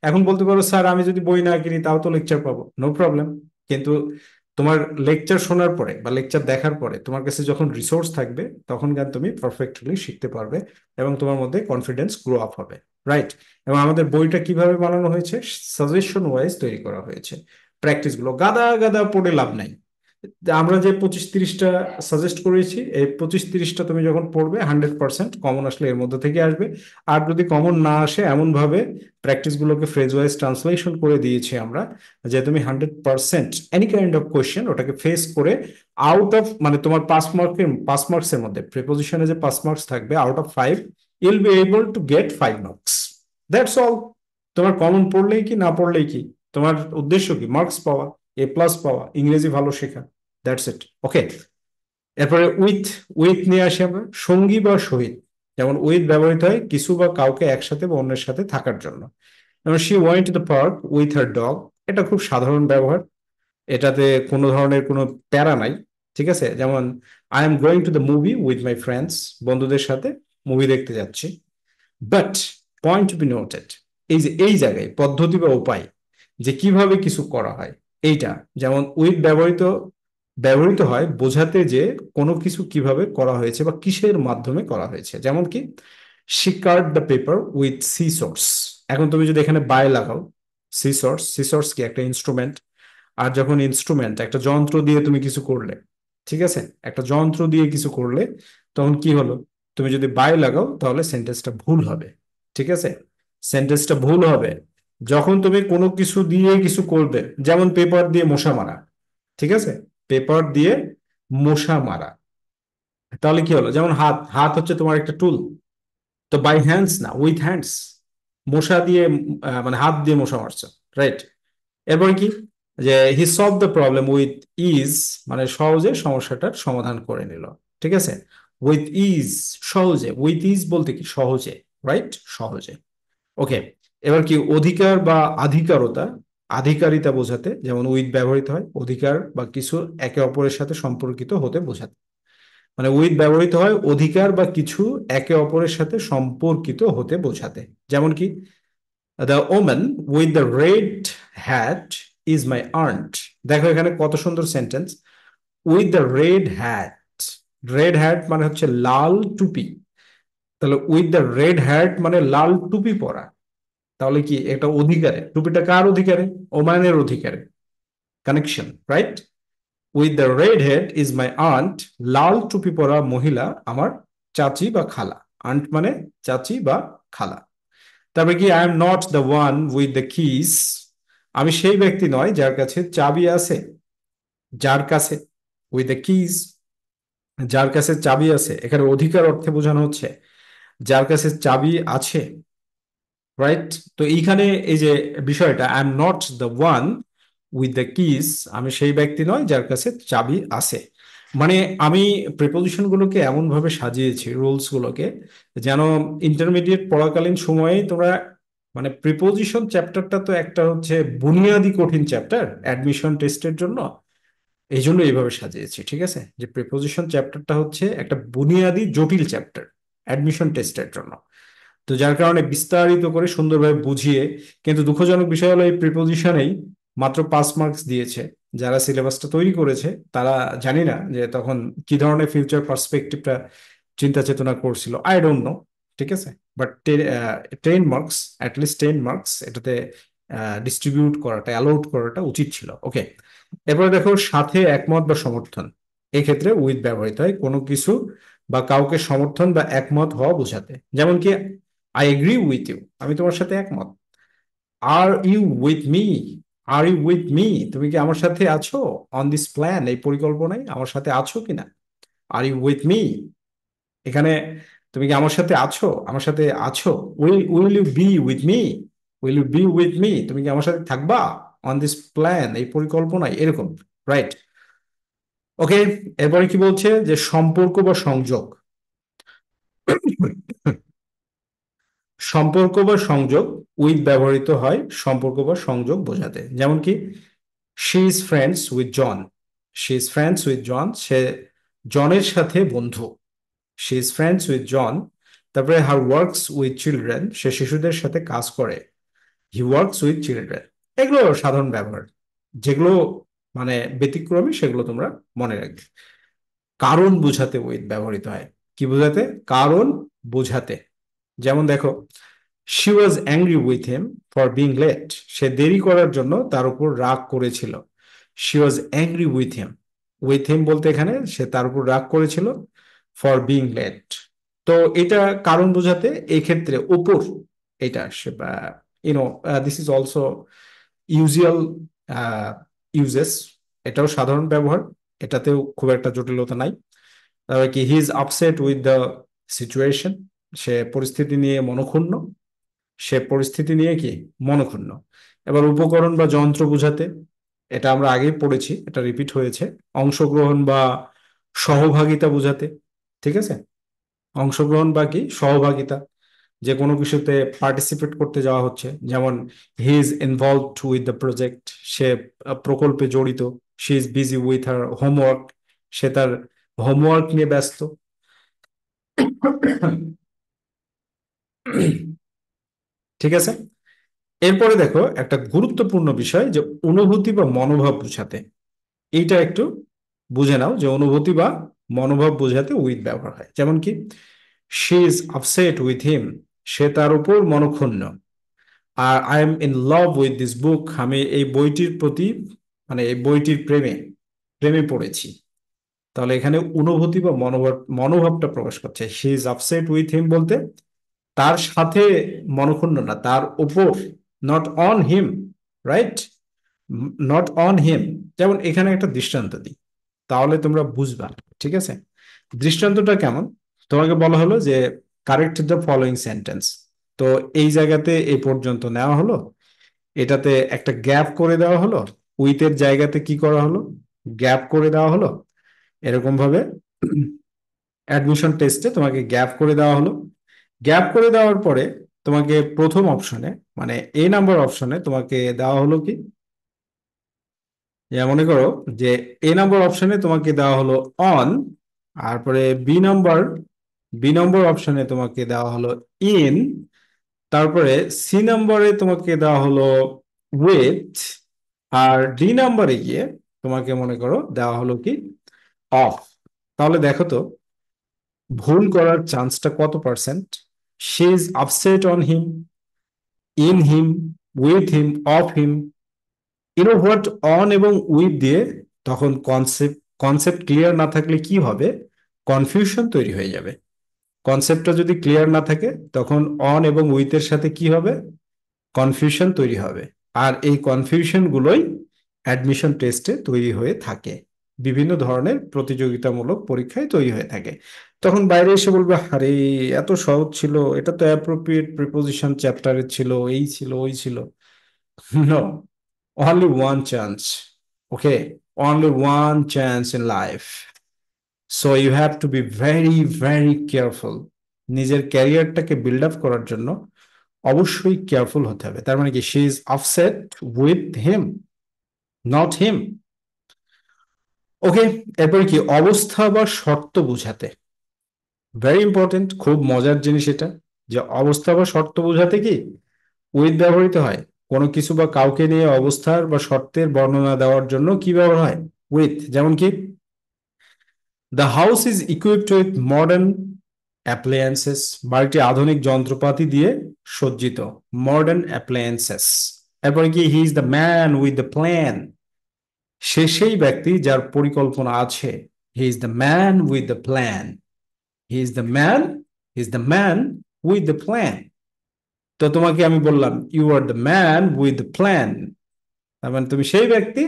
এখন বলতে পারো স্যার আমি যদি বই না কিনি তাও তো লেকচার পাবো, নো প্রবলেম। কিন্তু তোমার লেকচার শোনার পরে বা লেকচার দেখার পরে তোমার কাছে যখন রিসোর্স থাকবে, তখন জ্ঞান তুমি পারফেক্টলি শিখতে পারবে, এবং তোমার মধ্যে কনফিডেন্স গ্রো আপ হবে, রাইট? এবং আমাদের বইটা কিভাবে বানানো হয়েছে? সাজেশন ওয়াইজ তৈরি করা হয়েছে। প্র্যাকটিস গুলো গাদা গাদা পড়ে লাভ নাই। আমরা যে 25-30টা সাজেস্ট করেছি, এই 25-30টা তুমি যখন পড়বে 100% কমন আসলে এর মধ্যে থেকে আসবে। আর যদি কমন না আসে, এমন ভাবে প্র্যাকটিস গুলোকে ফ্রেজ ওয়াইজ ট্রান্সলেশন করে দিয়েছি আমরা, যে তুমি 100% এনি কাইন্ড অফ কোয়েশ্চেন ওটাকে ফেস করে আউট অফ, মানে তোমার 5 মার্কস এর মধ্যে প্রিপোজিশনে যে 5 মার্কস থাকবে, out of 5 you'll be able to get 5 marks. That's all. তোমার কমন পড়লেই কি, না পড়লেই কি, তোমার উদ্দেশ্য কি? মার্কস পাওয়া, A+ পাওয়া, ইংরেজি ভালো শেখা। That's it. ওকে, এরপরে উইথ, উইথ নিয়ে আসি আমরা। সঙ্গী বা সহিত। যেমন উইথ ব্যবহৃত হয় কিছু বা কাউকে একসাথে বা অন্যের সাথে থাকার জন্য। যেমন she went to the park with her dog. এটা খুব সাধারণ ব্যবহার, এটাতে কোনো ধরনের কোনো প্যারা নাই। ঠিক আছে? যেমন I am going to the movie with my friends, বন্ধুদের সাথে মুভি দেখতে যাচ্ছি। But point to be noted, এই যে এই জায়গায় পদ্ধতি বা উপায়, যে কিভাবে কিছু করা হয়, এইটা যেমন উইথ ব্যবহৃত ব্যবহৃত হয় বোঝাতে যে কোনো কিছু কিভাবে করা হয়েছে বা কিসের মাধ্যমে করা হয়েছে। যেমন কি she cut the paper with scissors. এখন তুমি যদি এখানে বাই লাগাও, সিসর্স, সিসর্স কি একটা ইনস্ট্রুমেন্ট। আর যখন ইনস্ট্রুমেন্ট একটা যন্ত্র দিয়ে তুমি কিছু করলে, ঠিক আছে, একটা যন্ত্র দিয়ে কিছু করলে, তখন কি হলো? তুমি যদি বাই লাগাও তাহলে সেন্টেন্সটা ভুল হবে। ঠিক আছে? সেন্টেন্সটা ভুল হবে যখন তুমি কোনো কিছু দিয়ে কিছু করবে, যেমন পেপার দিয়ে মশা মারা। ঠিক আছে, পেপার দিয়ে মশা মারা, তাহলে কি হলো? যেমন হাত, হাত হচ্ছে তোমার একটা টুল, তো বাই হ্যান্ডস না, উইথ হ্যান্ডস মশা দিয়ে, মানে হাত দিয়ে মশা মারছে, রাইট? এরপরে কি, যে হি solve the problem with is, মানে সহজে সমস্যাটার সমাধান করে নিল। ঠিক আছে, উইথ ইজ, সহজে। উইথ ইজ বলতে কি সহজে, রাইট? সহজে। ওকে, এবার কি অধিকার বা আধিকারতা, আধিকারিতা বোঝাতে যেমন উইথ ব্যবহৃত হয়, অধিকার বা কিছু একে অপরের সাথে সম্পর্কিত হতে বোঝাতে। মানে উইথ ব্যবহৃত হয় অধিকার বা কিছু একে অপরের সাথে সম্পর্কিত হতে বোঝাতে। যেমন কি, the woman with the red hat is my aunt. দেখো এখানে কত সুন্দর sentence, with the red hat. Red hat মানে হচ্ছে লাল টুপি, তাহলে উইথ দ্য রেড হ্যাট মানে লাল টুপি পরা। তাহলে কি এটা অধিকারে, টুপিটা কার অধিকারে? ওমানের অধিকারে, connection, right? With the red head is my aunt, লাল টুপি পরা মহিলা আমার চাচি বা খালা। আন্ট মানে চাচি বা খালা। তারপরে কি, I am not the one with the kiss, আমি সেই ব্যক্তি নয় যার কাছে চাবি আছে। যার কাছে, উইথ দ্য কিস, যার কাছে চাবি আছে, এখানে অধিকার অর্থে বোঝানো হচ্ছে যার কাছে চাবি আছে, রাইট? তো এইখানে এই যে বিষয়টা, I am not the one with the kiss, আমি সেই ব্যক্তি নয় যার কাছে চাবি আছে। মানে আমি প্রিপোজিশন গুলোকে এমন ভাবে সাজিয়েছি, রুলস গুলোকে, যেন ইন্টারমিডিয়েট পড়াকালীন সময়ে তোমরা, মানে প্রিপোজিশন চ্যাপ্টারটা তো একটা হচ্ছে বুনিয়াদি কঠিন চ্যাপ্টার অ্যাডমিশন টেস্টের জন্য, এই জন্য এইভাবে সাজিয়েছি। ঠিক আছে, যে প্রিপোজিশন চ্যাপ্টারটা হচ্ছে একটা বুনিয়াদি জটিল চ্যাপ্টার অ্যাডমিশন টেস্টের জন্য। তো যার কারণে বিস্তারিত করে সুন্দরভাবে বুঝিয়ে, কিন্তু দুঃখজনক বিষয় হলো এই প্রিপোজিশনেই মাত্র 5 মার্কস দিয়েছে। যারা সিলেবাসটা তৈরি করেছে তারা, জানি না যে তখন কি ধরনের ফিউচার পার্সপেক্টিভটা চিন্তা চেতনা করছিল, আই ডোন্ট নো। ঠিক আছে, বাট 10 মার্কস, অ্যাটলিস্ট 10 মার্কস এটাতে ডিস্ট্রিবিউট করাটা, অ্যালাউট করাটা উচিত ছিল। ওকে, এরপরে দেখো সাথে একমত বা সমর্থন, এক্ষেত্রে উইথ ব্যবহৃত হয় কোনো কিছু বা কাউকে সমর্থন বা একমত হওয়া বোঝাতে। যেমন কি, আই এগ্রি উইথ ইউ, আমি তোমার সাথে একমত। Are you with me, are you with me, তুমি কি আমার সাথে আছো? অন দিস প্ল্যান, এই পরিকল্পনায় আমার সাথে আছো কিনা? আর ইউ উইথ মি, এখানে তুমি কি আমার সাথে আছো? আমার সাথে আছো। Will you be with me, will you be with me, তুমি কি আমার সাথে থাকবা? অন দিস প্ল্যান, এই পরিকল্পনায়, এরকম, রাইট? ওকে, এরপরে কি বলছে, যে সম্পর্ক বা সংযোগ। সম্পর্ক বা সংযোগ উইথ ব্যবহৃত হয় সম্পর্ক বা সংযোগ বোঝাতে। যেমন কি, she is friends with John, she is friends with John, সে জনের সাথে বন্ধু। She is friends with John. তারপরে হার ওয়ার্কস উইথ চিলড্রেন, সে শিশুদের সাথে কাজ করে। He works with children. এগুলো সাধারণ ব্যবহার, যেগুলো মানে ব্যতিক্রমী, সেগুলো তোমরা মনে রাখবে। কারণ বোঝাতে উইথ ব্যবহৃত হয়, কি বোঝাতে? কারণ বোঝাতে। যেমন দেখো, she was angry with him for being late, সে দেরি করার জন্য তার উপর রাগ করেছিল। She was angry with him বলতে এখানে সে তার উপর রাগ করেছিল, ফর বিং লেট। তো এটা কারণ বোঝাতে, এই ক্ষেত্রে উপর, এটা you know, this is also usual uses, এটাও সাধারণ ব্যবহার, এটাতেও খুব একটা জটিলতা নাই। তারপরে কি, he is upset with the situation, সে পরিস্থিতি নিয়ে মনক্ষুণ্ণ, সে পরিস্থিতি নিয়ে কি মনক্ষুণ্ণ। এবার উপকরণ বা যন্ত্র বোঝাতে, এটা আমরা আগেই পড়েছি, এটা রিপিট হয়েছে। অংশগ্রহণ বা সহভাগিতা বোঝাতে। ঠিক আছে, অংশগ্রহণ বা কি সহভাগিতা, যে কোনো কিছুতে পার্টিসিপেট করতে যাওয়া হচ্ছে। যেমন he is involved with the project, সে প্রকল্পে জড়িত। She is busy with her homework, সে তার হোমওয়ার্ক নিয়ে ব্যস্ত। ঠিক আছে, এরপরে দেখো একটা গুরুত্বপূর্ণ বিষয়, যে অনুভূতি বা মনোভাব বোঝাতে। এইটা একটু বুঝে নাও, যে অনুভূতি বা মনোভাব বোঝাতে উইথ ব্যবহার হয়। যেমন কি, she is upset with him, সে তার উপর মনক্ষুণ্ণ। আর I am in love with this book, আমি এই বইটির প্রতি, মানে এই বইটির প্রেমে প্রেমে পড়েছি। তাহলে এখানে অনুভূতি বা মনোভাবটা প্রকাশ করছে। She is upset with him বলতে তার সাথে মনঃক্ষুণ্ণ না, তার উপর, not on him, right, not on him. যেমন এখানে একটা দৃষ্টান্ত দিই, তাহলে তোমরা বুঝবা। ঠিক আছে, দৃষ্টান্তটা কেমন? তোমাকে বলা হলো যে কারেক্ট দ্য ফলোইং সেন্টেন্স। তো এই জায়গাতে এই পর্যন্ত নেওয়া হলো, এটাতে একটা গ্যাপ করে দেওয়া হলো, উইথের জায়গাতে কি করা হলো, গ্যাপ করে দেওয়া হলো, এরকম ভাবে অ্যাডমিশন টেস্টে তোমাকে গ্যাপ করে দেওয়া হলো। গ্যাপ করে দেওয়ার পরে তোমাকে প্রথম অপশনে, মানে নাম্বার অপশনে তোমাকে দেওয়া হলো কি, মনে করো যে নাম্বার অপশনে তোমাকে দেওয়া হলো অন, তারপরে বি নম্বর অপশনে তোমাকে দেওয়া হলো ইন, তারপরে সি নম্বরে তোমাকে দেওয়া হলো উইথ, আর ডি নম্বরে গিয়ে তোমাকে মনে করো দেওয়া হলো কি অফ। তাহলে দেখো তো ভুল করার চান্সটা কত percent? She is upset on him, in him, with him, of him. You know what, on এবং উইথ দিয়ে তখন কনসেপ্ট কনসেপ্ট ক্লিয়ার না থাকলে কি হবে, কনফিউশন তৈরি হয়ে যাবে। কনসেপ্টটা যদি ক্লিয়ার না থাকে তখন অন এবং উইথের সাথে কি হবে, কনফিউশন তৈরি হবে। আর এই কনফিউশন গুলোই অ্যাডমিশন টেস্টে তৈরি হয়ে থাকে, বিভিন্ন ধরনের প্রতিযোগিতামূলক পরীক্ষায় তৈরি হয়ে থাকে। তখন বাইরে এসে বলবে, আরে এত সহজ ছিল, এটা তো অ্যাপ্রোপ্রিয়েট প্রিপোজিশন চ্যাপ্টারে ছিল, এই ছিল, ওই ছিল। No, only one chance, okay, only one chance in life. So you have to be very very careful. নিজের ক্যারিয়ারটাকে বিল্ড আপ করার জন্য অবশ্যই কেয়ারফুল হতে হবে। তার মানে কি, she is upset with him, not him. Okay, এরপরে কি, অবস্থা বা শর্ত বোঝাতে, ভেরি ইম্পর্টেন্ট, খুব মজার জিনিস এটা, যে অবস্থা বা শর্ত বোঝাতে কি উইথ ব্যবহৃত হয়। কোনো কিছু বা কাউকে নিয়ে অবস্থার বা শর্তের বর্ণনা দেওয়ার জন্য কি ব্যবহার হয়, উইথ। যেমন কি, the house is equipped with modern appliances, বাড়িটি আধুনিক যন্ত্রপাতি দিয়ে সজ্জিত, মডার্ন অ্যাপ্লায়েন্সেস। এরপরে কি, he is the man with the plan, সে সেই ব্যক্তি যার পরিকল্পনা আছে। He is the man with the plan, he is the man, he is the man with the plan. তো তোমাকে আমি বললাম you are the man with the plan, তার মানে তুমি সেই ব্যক্তি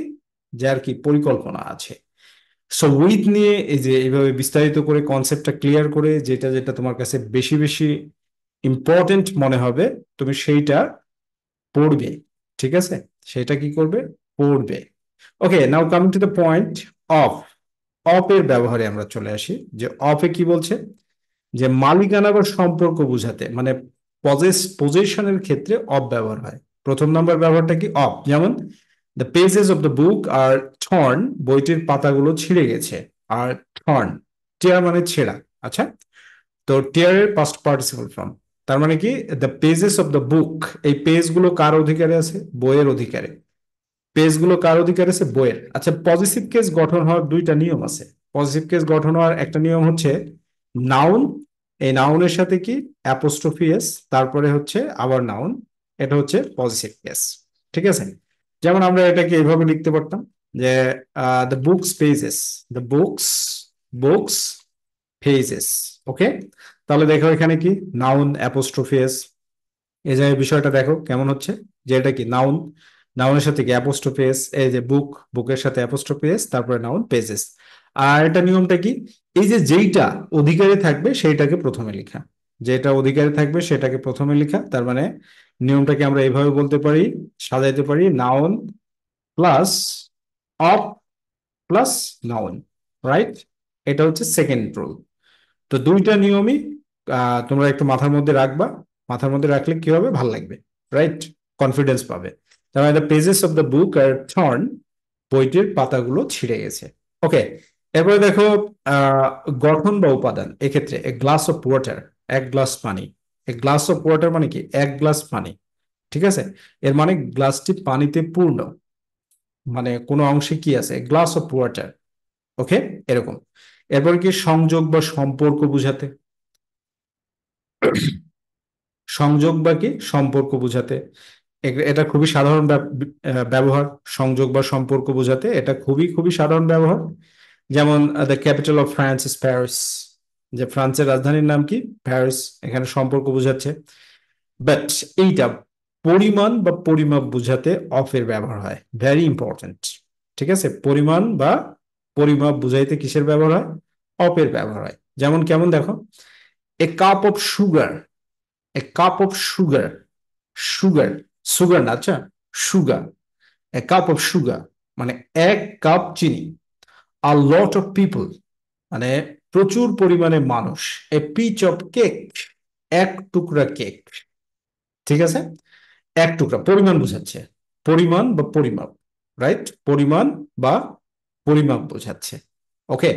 যার কি পরিকল্পনা আছে। সো উইথ নিয়ে এই যে এইভাবে বিস্তারিত করে কনসেপ্টটা ক্লিয়ার করে, যেটা যেটা তোমার কাছে বেশি বেশি ইম্পর্টেন্ট মনে হবে তুমি সেইটা পড়বে। ঠিক আছে, সেটা কি করবে, পড়বে। Okay, now coming to the point of. Of এর ব্যবহারে আমরা চলে আসি, যে অফ এ কি বলছে, যে মালিকানা বা সম্পর্ক বোঝাতে, মানে পজেশনের ক্ষেত্রে অফ ব্যবহার হয়। প্রথম নাম্বার ব্যবহারটা কি, অফ। যেমন the pages of the book are torn, বইটির পাতাগুলো ছিঁড়ে গেছে। আর টর্ন, টিয়ার মানে ছেঁড়া। আচ্ছা, তো টিয়ারের পাস্ট পার্টিসিপল ফর্ম। তার মানে কি, দ্য পেজেস অফ দ্য বুক, এই পেজগুলো কার অধিকারে আছে, বইয়ের অধিকারে। পেজগুলো কার অধিকার আছে, বইয়ের। আচ্ছা, পজিটিভ কেস গঠন হওয়ার দুইটা নিয়ম আছে। পজিটিভ কেস গঠন হওয়ার একটা নিয়ম হচ্ছে নাউন, এই নাউনের সাথে কি অ্যাপোস্ট্রোফি এস, তারপরে হচ্ছে আবার নাউন, এটা হচ্ছে পজিটিভ কেস। ঠিক আছে, যেমন আমরা এটাকে এইভাবে লিখতে পারতাম যে the books pages, the books pages. Okay, তাহলে দেখো এখানে কি নাউন অ্যাপোস্ট্রোফি এস, এই যে বিষয়টা দেখো কেমন হচ্ছে, যে এটা কি নাউন, নাউনের সাথে কি অ্যাপোস্ট্রোফি এস, এই যে বুক, বুকের সাথে অ্যাপোস্ট্রোফি এস, তারপরে নাউন পেজেস। আর এটা নিয়মটা কি, এই যে যেইটা অধিকারে থাকবে সেইটাকে প্রথমে লেখা, যেটা অধিকারে থাকবে সেটাকে প্রথমে লেখা। তার মানে নিয়মটাকে আমরা এইভাবে বলতে পারি, সাজাইতে পারি, noun plus of plus noun, right. এটা হচ্ছে সেকেন্ড রুল। তো দুইটা নিয়মই তোমরা একটু মাথার মধ্যে রাখবা, মাথার মধ্যে রাখলে কি হবে, ভাল লাগবে, রাইট, কনফিডেন্স পাবে। তার মানে the pages of the book are torn, বইটির পাতাগুলো ছিঁড়ে গেছে। ওকে, এরপরে দেখো আহ গঠন বা উপাদান, এক্ষেত্রে এ গ্লাস অফ ওয়াটার, এক গ্লাস পানি। এ গ্লাস অফ ওয়াটার মানে কি, এক গ্লাস পানি। ঠিক আছে, এর মানে গ্লাসটি পানিতে পূর্ণ, মানে কোনো অংশে কি আছে, গ্লাস অফ ওয়াটার। ওকে, এরকম। এরপর কি, সংযোগ বা সম্পর্ক বুঝাতে, সংযোগ বা কি সম্পর্ক বুঝাতে, এটা খুবই সাধারণ ব্যবহার। সংযোগ বা সম্পর্ক বোঝাতে এটা খুবই খুবই সাধারণ ব্যবহার। যেমন the capital of France is Paris, যে ফ্রান্সের রাজধানীর নাম কি? প্যারিস, এখানে সম্পর্ক বোঝাচ্ছে। বাট এইটা পরিমাণ বা পরিমাপ বোঝাতে অফ এর ব্যবহার হয়, ভেরি ইম্পর্টেন্ট। ঠিক আছে, পরিমাণ বা পরিমাপ বুঝাইতে কিসের ব্যবহার হয়? অফ এর ব্যবহার হয়। যেমন কেমন দেখো, a cup of sugar, a cup of sugar, sugar, sugar না, আচ্ছা, sugar, a cup of sugar মানে এক কাপ চিনি। আ লট অফ পিপল মানে প্রচুর পরিমাণে মানুষ। এ পিচ অফ কেক, এক টুকরা কেক। ঠিক আছে, এক টুকরা পরিমাণ বোঝাচ্ছে, পরিমাণ বা পরিমাপ, রাইট, পরিমাণ বা পরিমাপ বোঝাচ্ছে। ওকে,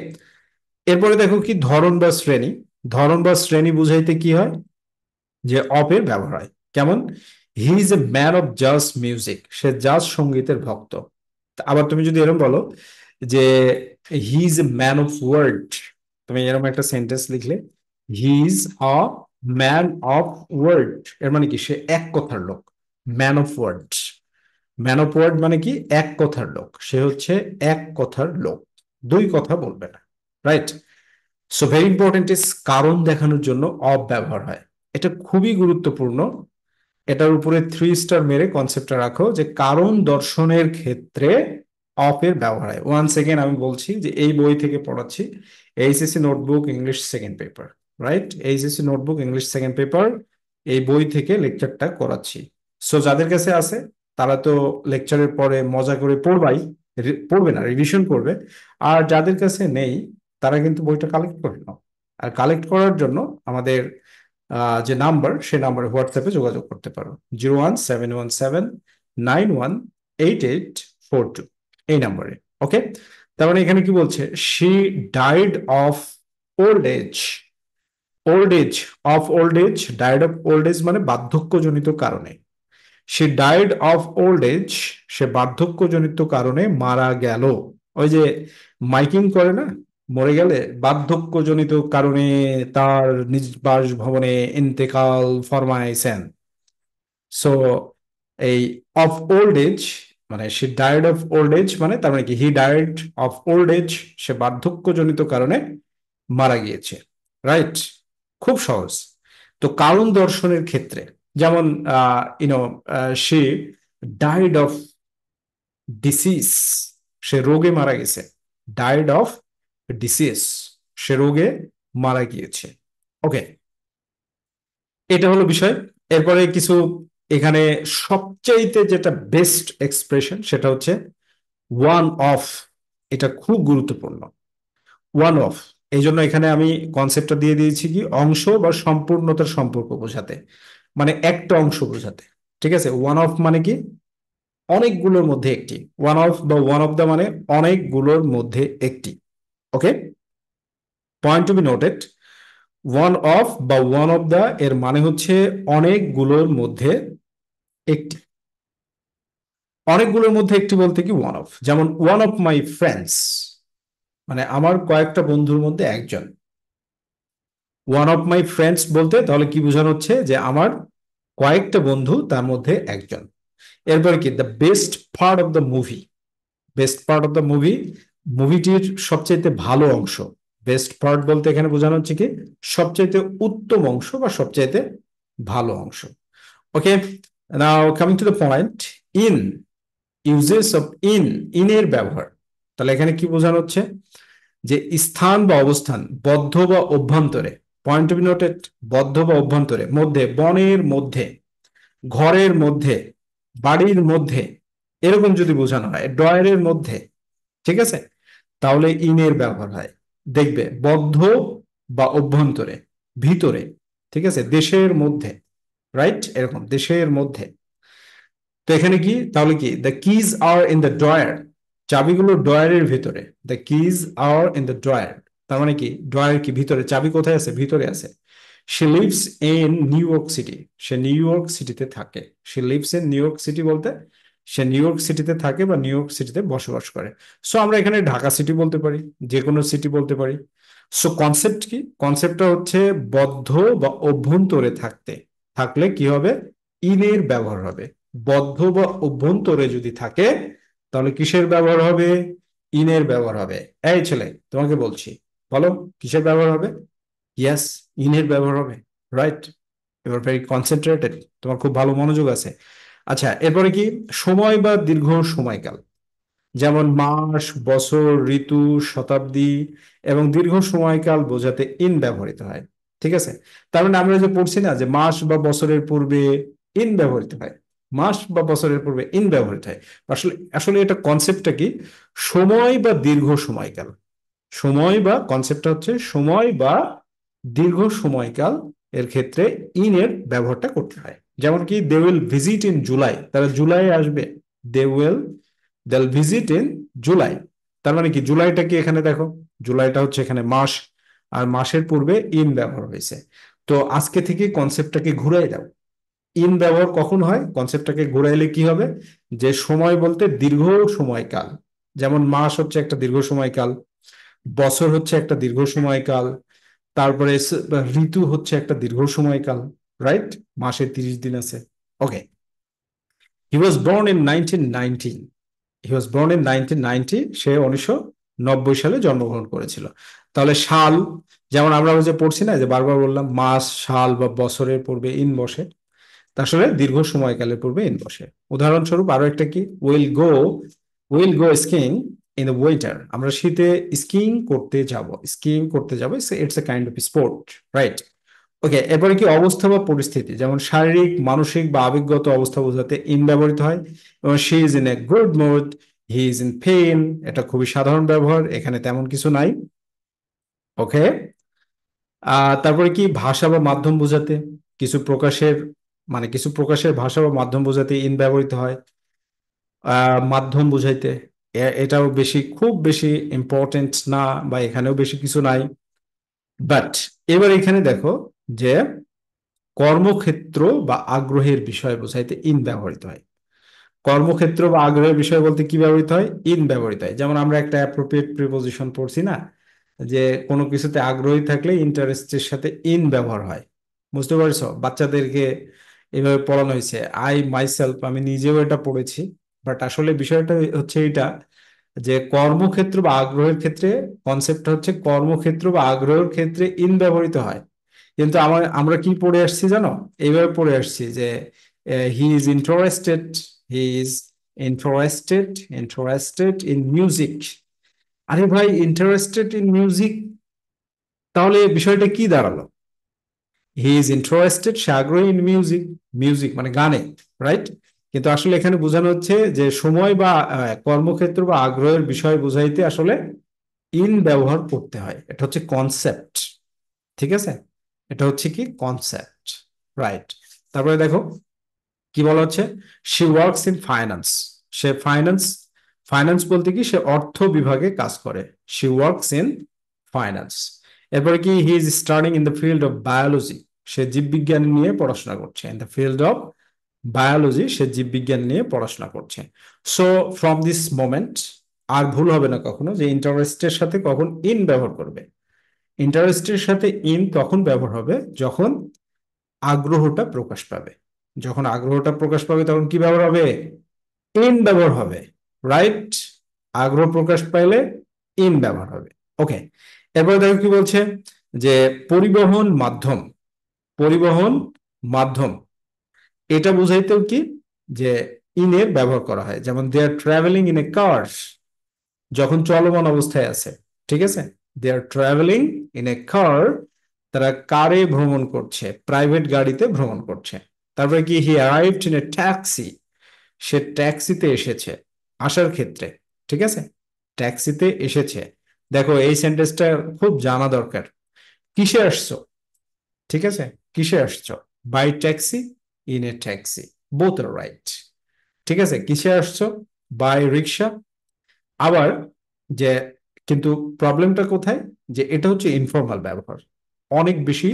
এরপরে দেখো কি ধরন বা শ্রেণী। ধরন বা শ্রেণী বুঝাইতে কি হয়? যে অফ এর ব্যবহার হয়। কেমন? He is a man of jazz music, সে জাজ সঙ্গীতের ভক্ত। আবার তুমি যদি এরকম বলো যে he is a man of word, তুমি এরকম একটা সেন্টেন্স লিখলে, he is a man of word, এর মানে কি? সে এক কথার লোক। Man of word, man of word মানে কি? এক কথার লোক, সে হচ্ছে এক কথার লোক, দুই কথা বলবে না, right. So very important is কারণ দেখানোর জন্য অফ ব্যবহার হয়। এটা খুবই গুরুত্বপূর্ণ। এটার উপরে 3 স্টার মেরে কনসেপ্টটা রাখো যে কারণ দর্শনের ক্ষেত্রে অফ এর ব্যবহার হয়। ওয়ান সেকেন্ড আমি বলছি যে এই বই থেকে পড়াচ্ছি, HSC notebook English second paper, right, HSC notebook English second paper, এই বই থেকে লেকচারটা করাচ্ছি। সো যাদের কাছে আছে তারা তো লেকচারের পরে মজা করে পড়বাই, পড়বে না, রিভিশন করবে। আর যাদের কাছে নেই তারা কিন্তু বইটা কালেক্ট করে নাও। আর কালেক্ট করার জন্য আমাদের যে নাম্বার, সে নাম্বারে হোয়াটসঅ্যাপে যোগাযোগ করতে পারো, 01717918842, এই নাম্বারে। ওকে, তার মানে এখানে কি বলছে? She died of old age, old age, of old age, died of old age মানে বার্ধক্যজনিত কারণে। সে ডাইড অফ ওল্ড এজ, সে বার্ধক্যজনিত কারণে মারা গেল। ওই যে মাইকিং করে না, মরে গেলে বার্ধক্যজনিত কারণে তার নিজ বাসভবনে ইন্তেকাল ফরমাইছেন। সো এই অফ ওল্ড এজ মানে she died of old age মানে তার মানে কি? He died of old age, সে বার্ধক্যজনিত কারণে মারা গিয়েছে, রাইট। খুব সহজ। তো কারণ দর্শনের ক্ষেত্রে যেমন you know she died of disease, সে রোগে মারা গেছে। ডায়েড অফ ডিসিজ, সে রোগে মারা গিয়েছে। ওকে, এটা হলো বিষয়। এরপরে কিছু এখানে সবচাইতে যেটা বেস্ট এক্সপ্রেশন সেটা হচ্ছে ওয়ান অফ। এটা খুব গুরুত্বপূর্ণ, ওয়ান অফ। এই জন্য এখানে আমি কনসেপ্টটা দিয়ে দিয়েছি কি অংশ বা সম্পূর্ণতার সম্পর্ক বোঝাতে, মানে একটা অংশ বোঝাতে। ঠিক আছে, ওয়ান অফ মানে কি? অনেকগুলোর মধ্যে একটি। ওয়ান অফ বা ওয়ান অফ দা মানে অনেকগুলোর মধ্যে একটি। Okay, point to be noted, one of বা ওয়ান অফ দা এর মানে হচ্ছে অনেকগুলোর মধ্যে একটি। অনেকগুলোর মধ্যে একটি বলতে কি ওয়ান অফ, যেমন ওয়ান অফ মাই ফ্রেন্ডস মানে আমার কয়েকটা বন্ধুর মধ্যে একজন। ওয়ান অফ মাই ফ্রেন্ডস বলতে তাহলে কি বোঝানো হচ্ছে? যে আমার কয়েকটা বন্ধু তার মধ্যে একজন। এরপরে কি? The best part of the movie, best part of the movie, মুভিটির সবচাইতে ভালো অংশ। বেস্ট পার্ট বলতে এখানে বোঝানো হচ্ছে কি সবচাইতে উত্তম অংশ বা সবচাইতে ভালো অংশ। Okay, now coming to the point, in, uses of in, ইনের ব্যবহার। তাহলে এখানে কি বোঝানো হচ্ছে? যে স্থান বা অবস্থান, বদ্ধ বা অভ্যন্তরে। পয়েন্ট টু বি নোটেড, বদ্ধ বা অভ্যন্তরে, মধ্যে, বনের মধ্যে, ঘরের মধ্যে, বাড়ির মধ্যে, এরকম যদি বোঝানো হয়, ড্রয়ারের মধ্যে, ঠিক আছে, তাহলে ইনের ব্যবহার হয়। দেখবে বদ্ধ বা অভ্যন্তরে, ভিতরে, ঠিক আছে, দেশের মধ্যে, রাইট, এরকম দেশের মধ্যে। তো এখানে কি তাহলে কি? The keys are in the drawer, চাবিগুলো ড্রয়ারের ভিতরে। The keys are in the drawer, তার মানে কি ড্রয়ার কি ভিতরে, চাবি কোথায় আছে? ভিতরে আছে। She lives in new York city, say new York সিটিতে থাকে। She lives in new York city বলতে সে নিউ ইয়র্ক সিটিতে থাকে বা নিউ ইয়র্ক সিটিতে বসবাস করে। সো আমরা এখানে ঢাকা সিটি বলতে পারি, যে কোনো সিটি বলতে পারি। সো কনসেপ্ট কি? কনসেপ্টটা হচ্ছে বদ্ধ বা অভ্যন্তরে থাকতে, থাকলে কি হবে? ইনের ব্যবহার হবে। বদ্ধ বা অভ্যন্তরে যদি থাকে তাহলে কিসের ব্যবহার হবে? ইনের ব্যবহার হবে। এই ছেলে, তোমাকে বলছি, বলো কিসের ব্যবহার হবে? ইয়েস, ইনের ব্যবহার হবে, রাইট। এবার ভেরি কনসেন্ট্রেটেড, তোমার খুব ভালো মনোযোগ আছে। আচ্ছা, এরপরে কি সময় বা দীর্ঘ সময়কাল, যেমন মাস, বছর, ঋতু, শতাব্দী এবং দীর্ঘ সময়কাল বোঝাতে ইন ব্যবহৃত হয়। ঠিক আছে, তার মানে আমরা যে পড়ছি না যে মাস বা বছরের পূর্বে ইন ব্যবহৃত হয়, মাস বা বছরের পূর্বে ইন ব্যবহৃত হয়। আসলে আসলে এটা কনসেপ্টটা কি, সময় বা দীর্ঘ সময়কাল, সময় বা কনসেপ্টটা হচ্ছে সময় বা দীর্ঘ সময়কাল এর ক্ষেত্রে ইন এর ব্যবহারটা করতে হয়। যেমন কি they will visit in July, তারা জুলাই আসবে, দে উইল দেল ভিজিট ইন জুলাই। তার মানে কি জুলাইটা কি এখানে দেখো, জুলাইটা হচ্ছে এখানে মাস, আর মাসের পূর্বে ইন ব্যবহার হয়েছে। তো আজকে থেকে কনসেপ্টটাকে ঘুরাই দাও, ইন ব্যবহার কখন হয়, কনসেপ্টটাকে ঘুরাইলে কি হবে, যে সময় বলতে দীর্ঘ সময়কাল, যেমন মাস হচ্ছে একটা দীর্ঘ সময়কাল, বছর হচ্ছে একটা দীর্ঘ সময়কাল, তারপরে ঋতু হচ্ছে একটা দীর্ঘ সময়কাল, রাইট। মাসে 30 দিন আছে। Okay, he was born in 1990, he was born in 1990, সে 1990 সালে জন্মগ্রহণ করেছিল। তাহলে সাল, যেমন আমরা ওই যে পড়ছি না যে বারবার বললাম মাস, সাল বা বছরের পূর্বে ইন বসে, তা আসলে দীর্ঘ সময়কালের পূর্বে ইন বসে। উদাহরণস্বরূপ আরো একটা কি, we'll go skiing in the winter, আমরা শীতে স্কিইং করতে যাব, স্কিইং করতে যাব, it's a kind of sport, right. Okay, এরপরে কি অবস্থা বা পরিস্থিতি, যেমন শারীরিক, মানসিক বা আবেগগত অবস্থা বোঝাতে ইন ব্যবহৃত হয়। এবং she is in a good mood, he is in pain, এটা খুবই সাধারণ ব্যবহার, এখানে তেমন কিছু নাই। ওকে, তারপরে কি ভাষা বা মাধ্যম বোঝাতে, কিছু প্রকাশের, মানে কিছু প্রকাশের ভাষা বা মাধ্যম বোঝাতে ইন ব্যবহৃত হয়। মাধ্যম বুঝাইতে এটাও বেশি, খুব বেশি ইম্পর্টেন্ট না, বা এখানেও বেশি কিছু নাই। বাট এবার এখানে দেখো যে কর্মক্ষেত্র বা আগ্রহের বিষয় বোঝাইতে ইন ব্যবহৃত হয়। কর্মক্ষেত্র বা আগ্রহের বিষয় বলতে কি ব্যবহৃত হয়, ইন ব্যবহৃত হয়। যেমন আমরা একটা অ্যাপ্রোপ্রিয়েট প্রিপোজিশন পড়ছি না, যে কোনো কিছুতে আগ্রহী থাকলে ইন্টারেস্টের সাথে ইন ব্যবহার হয়। বুঝতে পারছো, বাচ্চাদেরকে এভাবে পড়ানো হয়েছে, আই মাইসেলফ, আমি নিজেও এটা পড়েছি। বাট আসলে বিষয়টা হচ্ছে এটা, যে কর্মক্ষেত্র বা আগ্রহের ক্ষেত্রে, কনসেপ্টটা হচ্ছে কর্মক্ষেত্র বা আগ্রহের ক্ষেত্রে ইন ব্যবহৃত হয়। কিন্তু আমরা কি পড়ে আসছি জানো, এইভাবে পড়ে আসছি যে he is interested, he is interested in music. আরে ভাই, ইন্টারেস্টেড ইন মিউজিক, তাহলে বিষয়টা কি দাঁড়ালো, হি ইজ ইন্টারেস্টেড, সে আগ্রহী ইন মিউজিক, মিউজিক মানে গানে, রাইট। কিন্তু আসলে এখানে বোঝানো হচ্ছে যে সময় বা কর্মক্ষেত্র বা আগ্রহের বিষয় বোঝাইতে আসলে ইন ব্যবহার করতে হয়, এটা হচ্ছে কনসেপ্ট। ঠিক আছে, এটা হচ্ছে কি কনসেপ্ট, রাইট। তারপরে দেখো কি বলা হচ্ছে, she works in finance, say finance, finance বলতে কি সে অর্থ বিভাগে কাজ করে, শি ওয়ার্কস ইন ফাইন্যান্স। এরপরে কি, he is studying in the field of biology, সে জীববিজ্ঞান নিয়ে পড়াশোনা করছে, in the field of biology, সে জীববিজ্ঞান নিয়ে পড়াশোনা করছে। সো ফ্রম দিস মোমেন্ট, আর ভুল হবে না কখনো যে ইন্টারেস্টের সাথে কখন ইন ব্যবহার করবে। ইন্টারেস্টের সাথে ইন তখন ব্যবহার হবে যখন আগ্রহটা প্রকাশ পাবে, যখন আগ্রহটা প্রকাশ পাবে তখন কি ব্যবহার হবে, ইন ব্যবহার হবে, রাইট। আগ্রহ প্রকাশ পাইলে ইন ব্যবহার হবে। ওকে, এরপরে দেখো কি বলছে, যে পরিবহন মাধ্যম, পরিবহন মাধ্যম এটা বুঝাইতেও কি, যে ইনের ব্যবহার করা হয়। যেমন দে আর ট্রাভেলিং ইন এ কার, যখন চলমান অবস্থায় আছে, ঠিক আছে, দে আর ট্রাভেলিং ইন এ কার, তারা কারে ভ্রমণ করছে, প্রাইভেট গাড়িতে ভ্রমণ করছে। তারপরে কি, he arrived in a taxi, সে ট্যাক্সিতে এসেছে, আসার ক্ষেত্রে, ঠিক আছে, ট্যাক্সিতে এসেছে। দেখো এই সেন্টেন্সটা খুব জানা দরকার, কিসে আসছো, ঠিক আছে, কিসে আসছো, by taxi, in a taxi, both are right. ঠিক আছে, কিসে আসছো, বাই রিক্সা। আবার যে, কিন্তু প্রবলেমটা কোথায়, যে এটা হচ্ছে ইনফর্মাল ব্যবহার, অনেক বেশি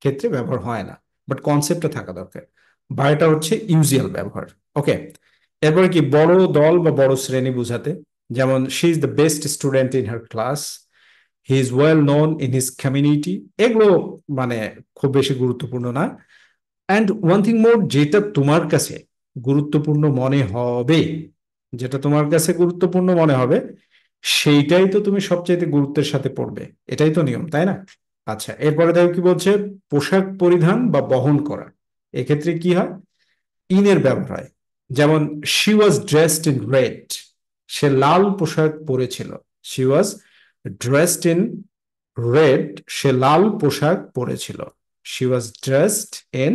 ক্ষেত্রে ব্যবহার হয় না, বাট কনসেপ্টটা থাকা দরকার। বা এটা হচ্ছে ইউজুয়াল ব্যবহার। ওকে, এরপরে কি বড় দল বা বড় শ্রেণী বোঝাতে, যেমন she is the best student in her class, he is well known in his community, এগুলো মানে খুব বেশি গুরুত্বপূর্ণ না। অ্যান্ড ওয়ান থিং মোর, যেটা তোমার কাছে গুরুত্বপূর্ণ মনে হবে, যেটা তোমার কাছে গুরুত্বপূর্ণ মনে হবে, সেইটাই তো তুমি সবচাইতে গুরুত্বের সাথে পড়বে, এটাই তো নিয়ম, তাই না। আচ্ছা, এরপরে দেখো কি বলছে, পোশাক পরিধান বা বহন করা। এক্ষেত্রে কি হয়, ইনের ব্যবহার হয়। যেমন she was dressed in red, সে লাল পোশাক পরেছিল। She was dressed in red, সে লাল পোশাক পরেছিল। She was dressed in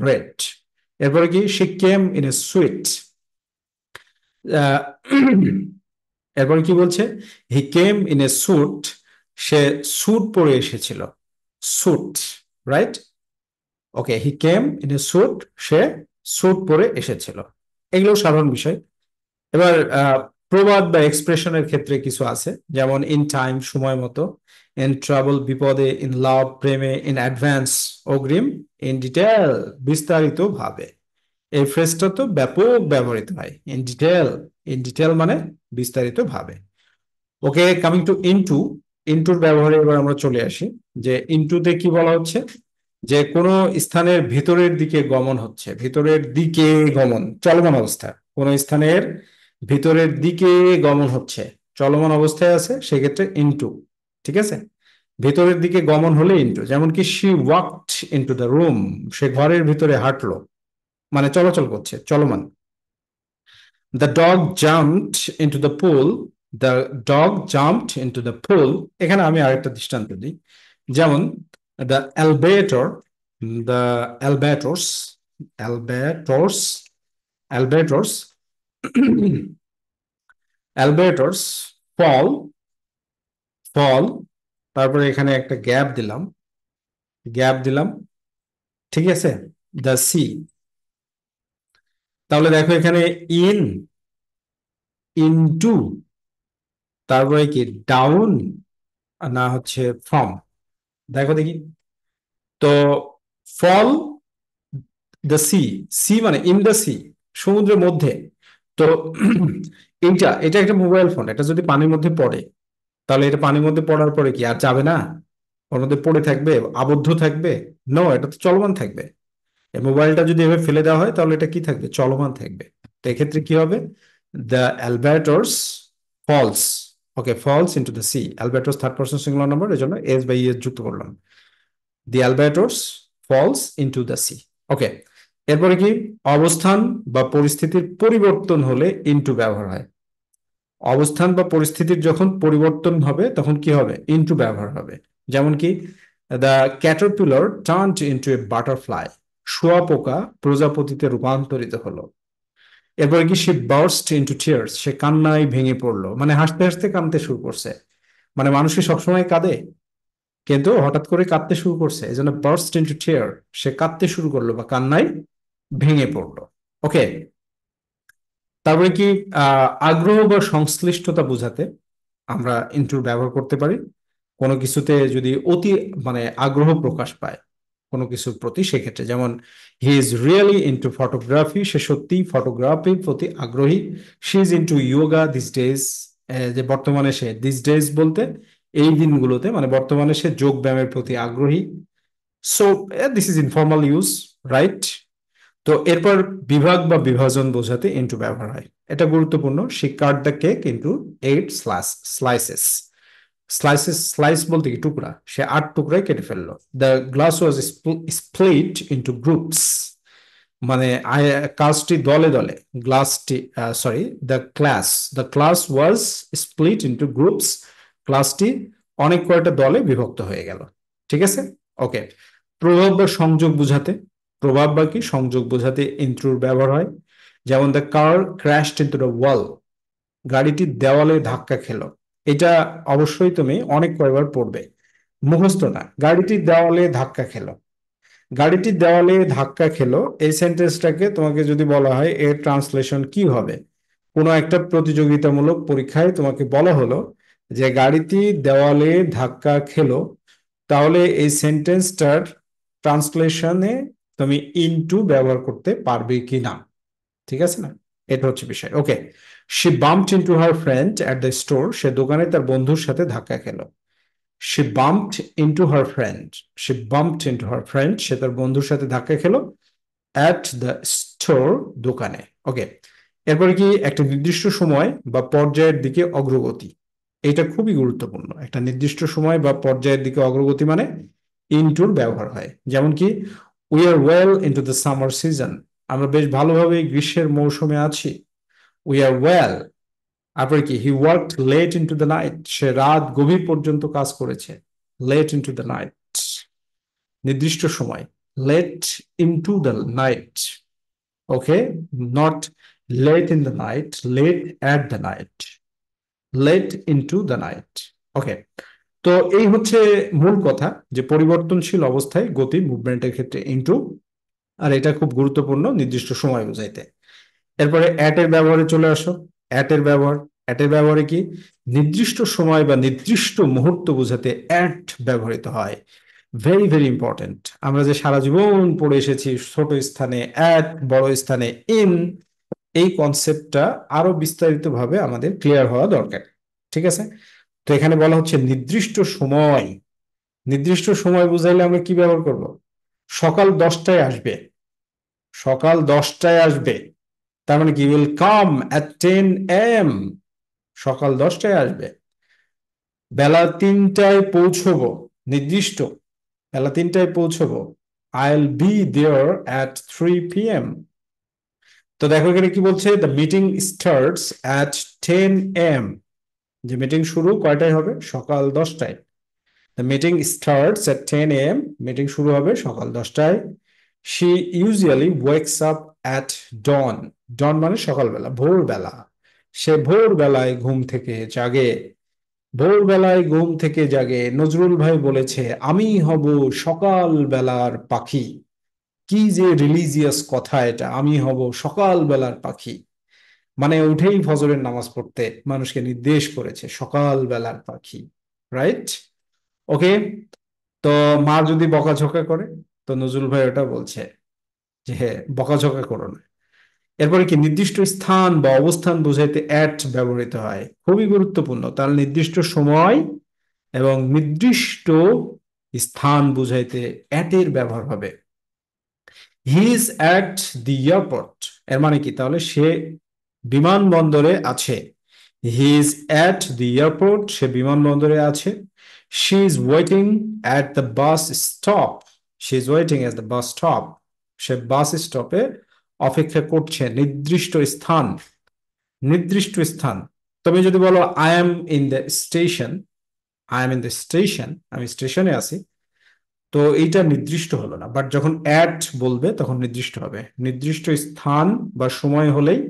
red. এরপরে কি, she came in a sweet. এরপরে কি বলছে, he came in a suit, সে স্যুট পরে এসেছিল। Suit, right? Okay, he came in a suit, সে স্যুট পরে এসেছিল। এগুলো সাধারণ বিষয়। এবার প্রবাদ বা এক্সপ্রেশনের ক্ষেত্রে কিছু আছে, যেমন ইন টাইম, সময় মতো; ইন ট্রাবল, বিপদে; ইন লাভ, প্রেমে; ইন অ্যাডভান্স, অগ্রিম; ইন ডিটেল, বিস্তারিত ভাবে। এই ফ্রেজটা তো ব্যাপক ব্যবহৃত হয়, ইন ডিটেল। ইন ডিটেল মানে বিস্তারিত ভাবে। ওকে, কামিং টু ইনটু। ইনটুর ব্যবহারে এবার আমরা চলে আসি, যে ইনটুতে কি বলা হচ্ছে, যে কোনো স্থানের ভিতরের দিকে গমন হচ্ছে। ভিতরের দিকে গমন, চলমান অবস্থা। কোন স্থানের ভিতরের দিকে গমন হচ্ছে, চলমান অবস্থায় আছে, সেক্ষেত্রে ইনটু। ঠিক আছে, ভিতরের দিকে গমন হলে ইনটু। যেমন কি, she walked into the room, সে ঘরের ভিতরে হাঁটলো, মানে চলাচল করছে, চলমান। The dog jumped into the pool, the dog jumped into the pool. এখানে আমি আরেকটা দৃষ্টান্ত দিই। যেমন দ্য অ্যালবেটর, দ্য অ্যালবেটর্স, অ্যালবেটর্স, অ্যালবেটর্স, অ্যালবেটর্স ফল, ফল, তারপরে এখানে একটা গ্যাপ দিলাম, গ্যাপ দিলাম, ঠিক আছে, দ্য সি। তাহলে দেখো এখানে ইন, ইনটু, তারপরে কি ডাউন, না হচ্ছে ফ্রম। দেখো দেখি তো, ফল দ্য সি, সি মানে ইন দ্য সি, সমুদ্রের মধ্যে। তো এটা একটা মোবাইল ফোন, এটা যদি পানির মধ্যে পড়ে, তাহলে এটা পানির মধ্যে পড়ার পরে কি আর যাবে না? ওর মধ্যে পড়ে থাকবে, আবদ্ধ থাকবে? নো, এটা তো চলমান থাকবে। এই মোবাইলটা যদি এভাবে ফেলে দেওয়া হয়, তাহলে এটা কি থাকবে? চলমান থাকবে। তো এক্ষেত্রে কি হবে, the Alberts falls. Okay, falls into the sea. Alberts third person singular number, এই জন্য এস বাই এস যুক্ত করলাম। The Alberts falls into the sea. Okay, এরপরে কি, অবস্থান বা পরিস্থিতির পরিবর্তন হলে ইনটু ব্যবহার হয়। অবস্থান বা পরিস্থিতির যখন পরিবর্তন হবে, তখন কি হবে? ইনটু ব্যবহার হবে। যেমন কি, the caterpillar turned into a butterfly, শুঁয়াপোকা প্রজাপতিতে রূপান্তরিত হলো। এরপরে কি, সে বার্স্ট ইনটু টিয়ার্স, সে কান্নায় ভেঙে পড়লো, মানে হাসতে হাসতে কাঁদতে শুরু করছে। মানে মানুষ কি সবসময় কাঁদে? কিন্তু হঠাৎ করে কাঁদতে শুরু করছে, এই জন্য বার্স্ট ইনটু টিয়ার, সে কাঁদতে শুরু করলো বা কান্নায় ভেঙে পড়লো। ওকে, তারপরে কি, আগ্রহ বা সংশ্লিষ্টতা বোঝাতে আমরা ইন্টুর ব্যবহার করতে পারি। কোনো কিছুতে যদি অতি, মানে আগ্রহ প্রকাশ পায় কোনো কিছুর প্রতি, সেক্ষেত্রে যেমন he is really into photography, সে সত্যি ফটোগ্রাফির প্রতি আগ্রহী। She is into yoga these days, যে বর্তমানে সে, দিস ডেজ বলতে এই দিনগুলোতে, মানে বর্তমানে সে যোগ ব্যায়ামের প্রতি আগ্রহী। So this is informal use, right? তো এরপর বিভাগ বা বিভাজন বোঝাতে ইনটু ব্যবহার হয়, এটা গুরুত্বপূর্ণ। She cut the cake into 8 slices. Slices, slice বলতে কি টুকরা, সে 8 টুকরায় কেটে ফেললো। The glass was split into groups, মানে কাজটি দলে দলে, গ্লাসটি, sorry, the class was split into groups, ক্লাসটি অনেক কয়টা দলে বিভক্ত হয়ে গেল। ঠিক আছে, ওকে। প্রভাব বা সংযোগ বোঝাতে, প্রভাব বা কি সংযোগ বোঝাতে ইন্ট্রুর ব্যবহার হয়। যেমন the car crashed into the wall, গাড়িটি দেওয়ালে ধাক্কা খেলো। এটা অবশ্যই তুমি অনেক কয়বার পড়বে, মুখস্থ না। গাড়িটি দেওয়ালে ধাক্কা খেলো, গাড়িটি দেওয়ালে ধাক্কা খেলো, এই সেন্টেন্সটাকে তোমাকে যদি বলা হয় এর ট্রান্সলেশন কি হবে, কোনো একটা প্রতিযোগিতামূলক পরীক্ষায় তোমাকে বলা হলো যে গাড়িটি দেওয়ালে ধাক্কা খেলো, তাহলে এই সেন্টেন্সটার ট্রান্সলেশনে তুমি ইনটু ব্যবহার করতে পারবে কি না। ঠিক আছে না, এটা হচ্ছে বিষয়। Okay, she bumped into her friend at the store, সে দোকানে তার বন্ধুর সাথে ধাক্কা খেলো। She bumped into her friend, she bumped into her friend, সে তার বন্ধুর সাথে ধাক্কা খেলো অ্যাট দ্য স্টোর, দোকানে। ওকে, এরপরে কি, একটা নির্দিষ্ট সময় বা পর্যায়ের দিকে অগ্রগতি। এটা খুবই গুরুত্বপূর্ণ। একটা নির্দিষ্ট সময় বা পর্যায়ের দিকে অগ্রগতি মানে ইনটুর ব্যবহার হয়। যেমন কি, we are well into the summer season, আমরা বেশ ভালোভাবে গ্রীষ্মের মৌসুমে আছি। We are well. তারপরে কি, he worked late into the night, সে রাত গভীর পর্যন্ত কাজ করেছে। লেট ইনটু দ্য নাইট, নির্দিষ্ট সময়। Late into the night, okay, not late in the night, late at the night, late into the night. Okay, তো এই হচ্ছে মূল কথা, যে পরিবর্তনশীল অবস্থায় গতি, মুভমেন্টের ক্ষেত্রে ইনটু। আর এটা খুব গুরুত্বপূর্ণ নির্দিষ্ট সময় বোঝাইতে। এরপরে অ্যাট এর ব্যবহারে চলে আসো। অ্যাট এর ব্যবহার, অ্যাট এর ব্যবহারে কি, নির্দিষ্ট সময় বা নির্দিষ্ট মুহূর্ত বোঝাতে অ্যাট ব্যবহৃত হয়। Very very important. আমরা যে সারা জীবন পড়ে এসেছি ছোট স্থানে অ্যাট, বড় স্থানে ইন, এই কনসেপ্টটা আরো বিস্তারিতভাবে আমাদের ক্লিয়ার হওয়া দরকার। ঠিক আছে? তো এখানে বলা হচ্ছে নির্দিষ্ট সময়। নির্দিষ্ট সময় বুঝাইলে আমরা কি ব্যবহার করব? সকাল 10টায় আসবে, সকাল 10টায় আসবে। তার মানে কি, উইল কাম অ্যাট 10 AM, সকাল 10টায় আসবে। বেলা 3টায় পৌঁছবো, নির্দিষ্ট, বেলা 3টায় পৌঁছবো। আইল বি দেয়ার অ্যাট 3 PM। তো দেখো এখানে কি বলছে, the meeting starts at 10 AM, যে মিটিং শুরু কয়টায় হবে? সকাল 10টায়। The meeting starts at 10 AM, meeting শুরু হবে সকাল 10টায়। She usually wakes up at dawn, dawn মানে সকালবেলা, ভোরবেলা। সে ভোরবেলায় ঘুম থেকে জাগে, ভোরবেলায় ঘুম থেকে জাগে। নজরুল ভাই বলেছে, আমি হব সকাল বেলার পাখি। কি যে রিলিজিয়াস কথা এটা, আমি হব সকাল বেলার পাখি। মানে উঠেই ফজরের নামাজ পড়তে মানুষকে নির্দেশ করেছে, সকাল বেলার পাখি। রাইট? ওকে। তো মা যদি বকাঝকা করে, তো নজরুল ভাই ওটা বলছে যে হ্যাঁ, বকাঝকা করো না। এরপরে কি, নির্দিষ্ট স্থান বা অবস্থান বোঝাইতে অ্যাট ব্যবহৃত হয়। খুবই গুরুত্বপূর্ণ। তার নির্দিষ্ট সময় এবং নির্দিষ্ট স্থান বুঝাইতে অ্যাট এর ব্যবহার হবে। He is at the airport, এর মানে কি, তাহলে সে বিমানবন্দরে আছে। He is at the airport, সে বিমানবন্দরে আছে। She is waiting at the bus stop, she is waiting at the bus stop, সে বাস স্টপে অপেক্ষা করছে। নির্দিষ্ট স্থান, নির্দিষ্ট স্থান। তুমি যদি বলো I am in the station, I am in the station, আমি স্টেশনে আছি, তো এইটা নির্দিষ্ট হলো না। বাট যখন অ্যাট বলবে তখন নির্দিষ্ট হবে। নির্দিষ্ট স্থান বা সময় হলেই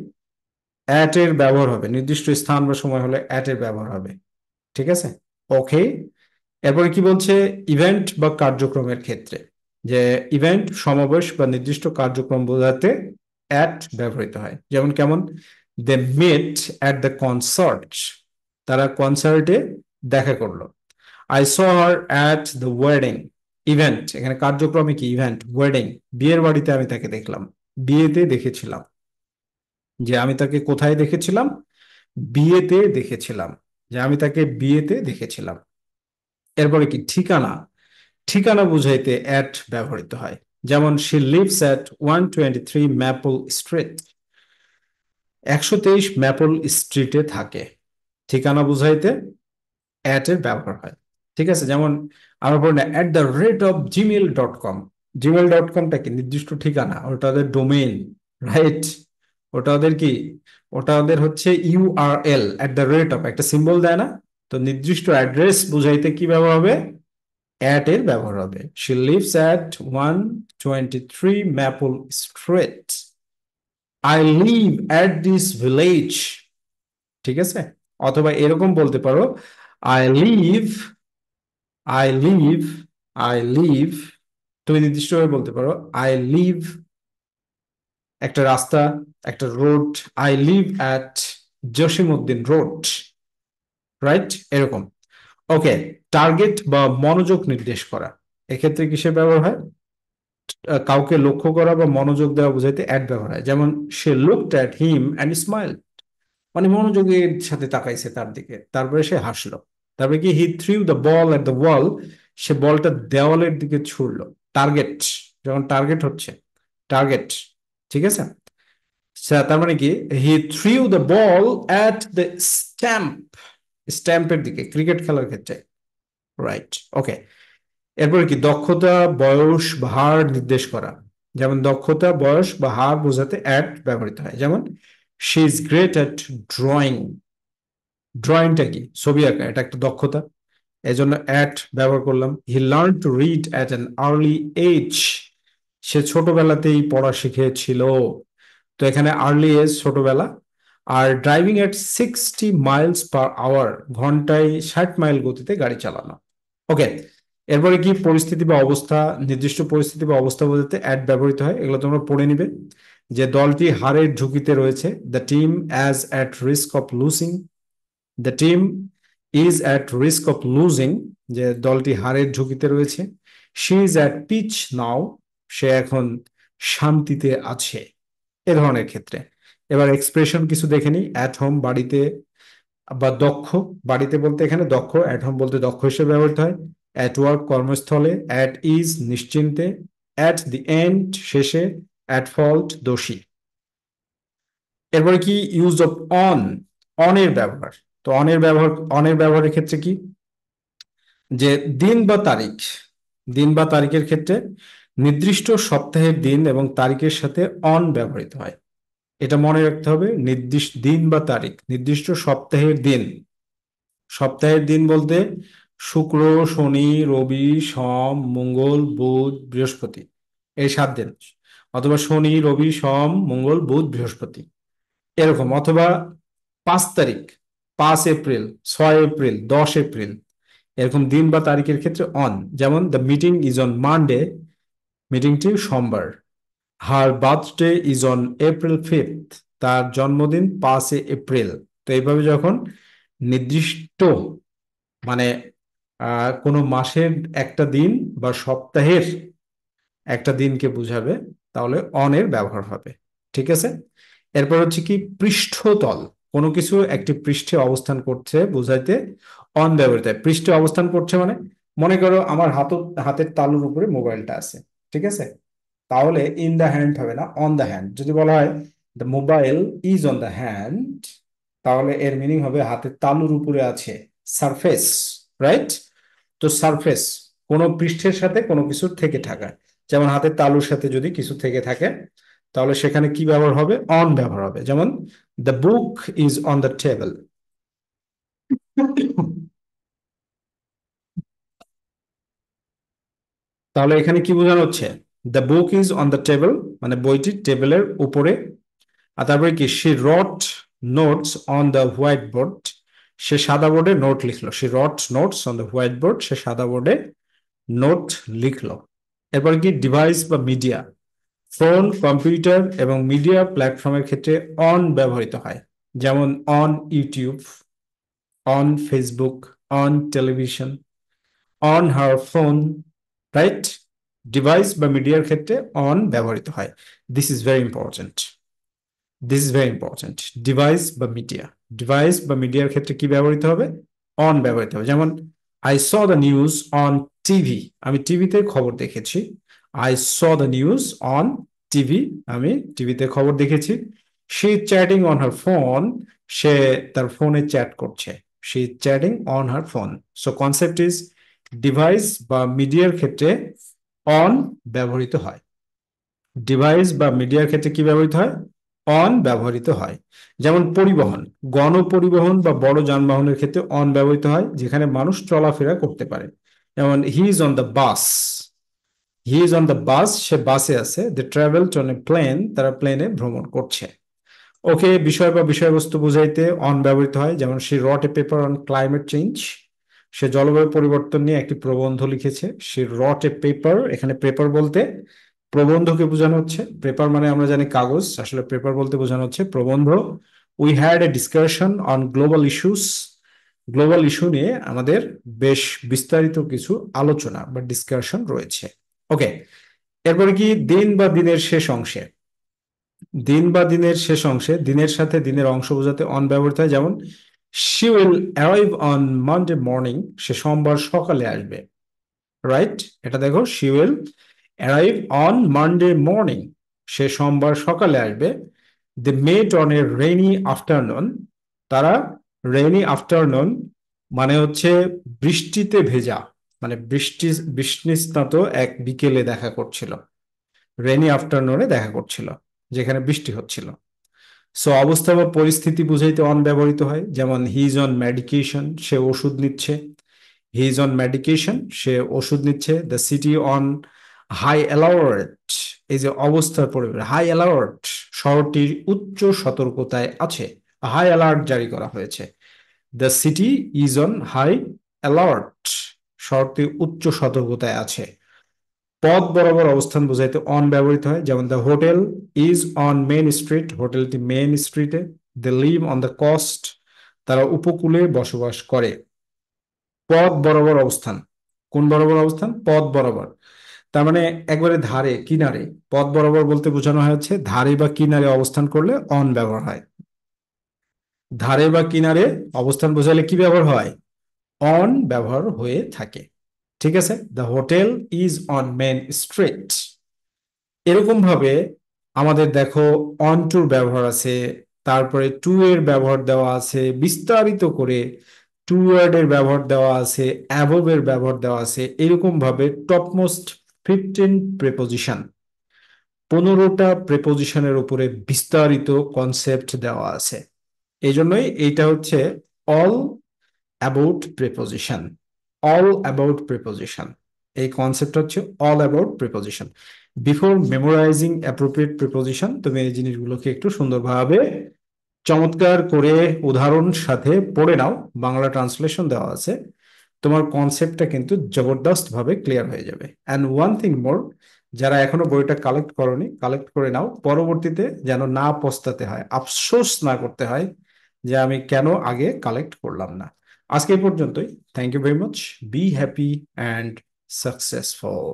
অ্যাট এর ব্যবহার হবে, নির্দিষ্ট স্থান বা সময় হলে অ্যাট এর ব্যবহার হবে। ঠিক আছে? ওকে। এরপরে কি বলছে, ইভেন্ট বা কার্যক্রমের ক্ষেত্রে, যে ইভেন্ট, সমাবেশ বা নির্দিষ্ট কার্যক্রম বোঝাতে অ্যাট ব্যবহৃত হয়। যেমন কেমন, দে মেট অ্যাট দ্য কনসার্ট, তারা কনসার্টে দেখা করলো। I saw her at the wedding, event, এখানে কার্যক্রমে কি, ইভেন্ট, ওয়েডিং, বিয়ের বাড়িতে আমি তাকে দেখলাম, বিয়েতে দেখেছিলাম। যে আমি তাকে কোথায় দেখেছিলাম? বিয়েতে দেখেছিলাম, যে আমি তাকে বিয়েতে দেখেছিলাম। এরপরে কি, ঠিকানা, ঠিকানা বুঝাইতে অ্যাট ব্যবহৃত হয়। যেমন she lives at 123 Maple street, 123 maple স্ট্রিটে থাকে। ঠিকানা বুঝাইতে অ্যাট এর ব্যবহার হয়। ঠিক আছে? যেমন আমরা বলি না, @gmail.com, gmail.comটা কি নির্দিষ্ট ঠিকানা, ওটা ওদের ডোমেইন। রাইট? ওটা ওদের কি, ওটা ওদের হচ্ছে ইউআরএল, @ একটা সিম্বল দেয় না? তো নির্দিষ্ট অ্যাড্রেস বুঝাইতে কি ব্যবহার হবে? অ্যাট এর ব্যবহার হবে। She lives at 123 Maple Street, I live at this village. ঠিক আছে? অথবা এরকম বলতে পারো, I live, I live, I live, তুমি নির্দিষ্টভাবে বলতে পারো, আই লিভ একটা রাস্তা, একটা road, I live at Jasimuddin road. Right? এরকম। ওকে। টার্গেট বা মনোযোগ নির্দেশ করা, এক্ষেত্রে কিসের ব্যবহার হয়? কাউকে লক্ষ্য করা বা মনোযোগ দেওয়া বোঝাইতে অ্যাট ব্যবহার হয়। যেমন she looked at him and smile, মানে মনোযোগের সাথে তাকাইছে তার দিকে, তারপরে সে হাসলো। তারপরে কি, he threw the ball at the wall, সে বলটা দেওয়ালের দিকে ছুড়লো। টার্গেট, যখন টার্গেট হচ্ছে, টার্গেট। ঠিক আছে? তার মানে কি, he threw the ball at the stump, স্ট্যাম্পের দিকে, ক্রিকেট খেলার ক্ষেত্রে। Right, okay. এরপরে কি দক্ষতা, বয়স, ভার নির্দেশ করা। যেমন দক্ষতা, বয়স বা হার বোঝাতে অ্যাট ব্যবহৃত হয়। যেমন she is great at drawing. ড্রয়িংটা কি? ছবি আঁকা, এটা একটা দক্ষতা, এই জন্য অ্যাট ব্যবহার করলাম। He learn to read at an early age. সে ছোটবেলাতেই পড়া শিখেছিল। তো এখানে আর্লি এজ ছোটবেলা। আর driving at 60 miles per hour, ঘন্টায় 60 মাইল গতিতে গাড়ি চালানো। ওকে। এরপরে কি পরিস্থিতি বা অবস্থা, নির্দিষ্ট পরিস্থিতি বা অবস্থা বোঝাতে অ্যাট ব্যবহৃত হয়, এগুলো তোমরা পড়ে নিবে। যে দলটি হারের ঝুঁকিতে রয়েছে, the team as at risk of losing. The team is at risk of losing, যে দলটি হারের ঝুঁকিতে রয়েছে। শি ইজ অ্যাট পিচ নাও, সে এখন শান্তিতে আছে, এ ধরনের ক্ষেত্রে। এবার এক্সপ্রেশন কিছু দেখে নিই। অ্যাট হোম, বাড়িতে, বা দক্ষ। বাড়িতে বলতে এখানে দক্ষ, অ্যাট হোম বলতে দক্ষ হিসেবে ব্যবহৃত হয়। অ্যাট ওয়ার্ক, কর্মস্থলে। অ্যাট ইজ, নিশ্চিন্তে। অ্যাট দি এন্ড, শেষে। অ্যাট ফল্ট, দোষী। এরপরে কি ইউজ অফ অন, অনের ব্যবহার। তো অনের ব্যবহারের ক্ষেত্রে কি, যে দিন বা তারিখ, দিন বা তারিখের ক্ষেত্রে নির্দিষ্ট সপ্তাহের দিন এবং তারিখের সাথে অন ব্যবহৃত হয়। এটা মনে রাখতে হবে, নির্দিষ্ট দিন বা তারিখ, নির্দিষ্ট সপ্তাহের দিন। সপ্তাহের দিন বলতে শুক্র, শনি, রবি, সোম, মঙ্গল, বুধ, বৃহস্পতি, এই 7 দিন। অথবা শনি, রবি, সোম, মঙ্গল, বুধ, বৃহস্পতি, এরকম। অথবা 5 তারিখ, 5 এপ্রিল, 6 এপ্রিল, 10 এপ্রিল, এরকম দিন বা তারিখের ক্ষেত্রে অন। যেমন the meeting is on Monday, মিটিংটি সোমবার। Her birthday is on April 5th, তার জন্মদিন 5 এপ্রিল। তো এইভাবে যখন নির্দিষ্ট, মানে কোনো মাসের একটা দিন বা সপ্তাহের একটা দিনকে বুঝাবে, তাহলে অনের ব্যবহার হবে। ঠিক আছে। এরপর হচ্ছে কি পৃষ্ঠতল, কোনো কিছু একটি পৃষ্ঠে অবস্থান করছে বোঝাইতে অন ব্যবহৃত হয়। পৃষ্ঠে অবস্থান করছে মানে, মনে করো আমার হাতের তালুর উপরে মোবাইলটা আছে, ঠিক আছে, তাহলে ইন দ্য হ্যান্ড হবে না, অন দ্য হ্যান্ড। যদি বলা হয় the mobile is on the hand, তাহলে এর মিনিং হবে হাতের তালুর উপরে আছে, সারফেস। রাইট। তো সারফেস, কোনো পৃষ্ঠের সাথে কোনো কিছুর থেকে থাকা, যেমন হাতের তালুর সাথে যদি কিছু থেকে থাকে, তাহলে সেখানে কি ব্যবহার হবে, অন ব্যবহার হবে। যেমন the book is on the table. তাহলে এখানে কি বোঝানো হচ্ছে, the book is on the table মানে বইটি টেবিলের উপরে। আর তারপরে কি, she rod notes on the white board, সে সাদা বোর্ডে নোট লিখলো। শি রট notes on the white board, সে সাদা বোর্ডে নোট লিখলো। এরপর কি ডিভাইস বা মিডিয়া, ফোন, কম্পিউটার এবং মিডিয়া প্ল্যাটফর্মের ক্ষেত্রে অন ব্যবহৃত হয়। যেমন on YouTube, on Facebook, on television, on her phone. Right. Device বা মিডিয়ার ক্ষেত্রে অন ব্যবহৃত হয়। This is very important, this is very important. Device বা মিডিয়া, ডিভাইস বা মিডিয়ার ক্ষেত্রে কি ব্যবহৃত হবে, অন ব্যবহৃত হবে। যেমন I saw the news on TV, আমি টিভিতে খবর দেখেছি। I saw the news on TV, আমি টিভিতে খবর দেখেছি। She chatting on her phone, সে তার ফোনে চ্যাট করছে। She chatting on her phone. So concept is device বা মিডিয়ার ক্ষেত্রে অন ব্যবহৃত হয়। ডিভাইস বা মিডিয়ার ক্ষেত্রে কি ব্যবহৃত হয়, অন ব্যবহৃত হয়। যেমন পরিবহন, গণপরিবহন বা বড় যানবাহনের ক্ষেত্রে অন ব্যবহৃত হয়, যেখানে মানুষ চলাফেরা করতে পারে। যেমন he is on the bus, he is on the bus, সে বাসে আছে। They travel on a plane, তারা প্লেনে ভ্রমণ করছে। ওকে, বিষয় বা বিষয়বস্তু বুঝাইতে অন ব্যবহৃত হয়। যেমন সে রট a paper on climate change, সে জলবায়ু পরিবর্তন নিয়ে একটি প্রবন্ধ লিখেছে। সে রট এ পেপার, এখানে পেপার বলতে প্রবন্ধকে বোঝানো হচ্ছে। পেপার মানে আমরা জানি কাগজ, আসলে পেপার বলতে বোঝানো হচ্ছে প্রবন্ধ। We had a discussion on global issues, global issue নিয়ে আমাদের বেশ বিস্তারিত কিছু আলোচনা বা ডিসকাশন রয়েছে। ওকে। এরপরে কি দিন বা দিনের শেষ অংশে, দিন বা দিনের শেষ অংশে দিনের সাথে দিনের অংশ বোঝাতে অন ব্যবহৃত হয়। যেমন she will arrive on Monday morning, সে সোমবার সকালে আসবে। রাইট। এটা দেখো, she will arrive on Monday morning, সে সোমবার সকালে আসবে। They met on a rainy afternoon, তারা রেইনি আফটারনুন মানে হচ্ছে বৃষ্টিতে ভেজা, মানে বৃষ্টিস্নাত এক বিকেলে দেখা করছিল, রেনি আফটারনুনে দেখা করছিল, যেখানে বৃষ্টি হচ্ছিল। সো অবস্থা বা পরিস্থিতি বুঝাইতে অন ব্যবহৃত হয়, যেমন হি ইজ অন মেডিকেশন, সে ওষুধ নিচ্ছে। হি ইজ অন মেডিকেশন, সে ওষুধ নিচ্ছে। The city on high alert, এই যে অবস্থার পরিবেশ, হাই অ্যালার্ট, শহরটি উচ্চ সতর্কতায় আছে, হাই অ্যালার্ট জারি করা হয়েছে। The city is on high alert, শহরটি উচ্চ সতর্কতায় আছে। পথ বরাবর অবস্থান বোঝাইতে অন ব্যবহৃত হয়, যেমন the hotel is on main street, হোটেলটি মেন স্ট্রিটে। They live on the coast, তারা উপকূলে বসবাস করে। পথ বরাবর অবস্থান, কোন বরাবর অবস্থান? পথ বরাবর, তার মানে একবারে ধারে কিনারে। পথ বরাবর বলতে বোঝানো হয়েছে ধারে বা কিনারে অবস্থান করলে অন ব্যবহার হয়। ধারে বা কিনারে অবস্থান বোঝালে কি ব্যবহার হয়? অন ব্যবহার হয়ে থাকে। ঠিক আছে, the hotel is on main Street. এরকম ভাবে আমাদের দেখো অন টুর ব্যবহার আছে, তারপরে টু এর ব্যবহার দেওয়া আছে বিস্তারিত করে, টু ওয়ার্ড এর ব্যবহার দেওয়া আছে, অ্যাবভ এর ব্যবহার দেওয়া আছে। এরকম ভাবে টপমোস্ট 15 প্রেপোজিশন, 15টা প্রেপোজিশনের উপরে বিস্তারিত কনসেপ্ট দেওয়া আছে। এই জন্যই এইটা হচ্ছে all about preposition. All about preposition, এই কনসেপ্ট হচ্ছে all about preposition. Before memorising appropriate preposition, তুমি এই জিনিসগুলোকে একটু সুন্দরভাবে চমৎকার করে উদাহরণ সাথে পড়ে নাও, বাংলা ট্রান্সলেশন দেওয়া আছে। তোমার কনসেপ্টটা কিন্তু জবরদস্ত ভাবে ক্লিয়ার হয়ে যাবে। অ্যান্ড ওয়ান থিং মোর, যারা এখনো বইটা কালেক্ট করনি, কালেক্ট করে নাও, পরবর্তীতে যেন না পস্তাতে হয়, আফসোস না করতে হয় যে আমি কেন আগে কালেক্ট করলাম না। আজকে এই পর্যন্তই। Thank you very much. Be happy and successful.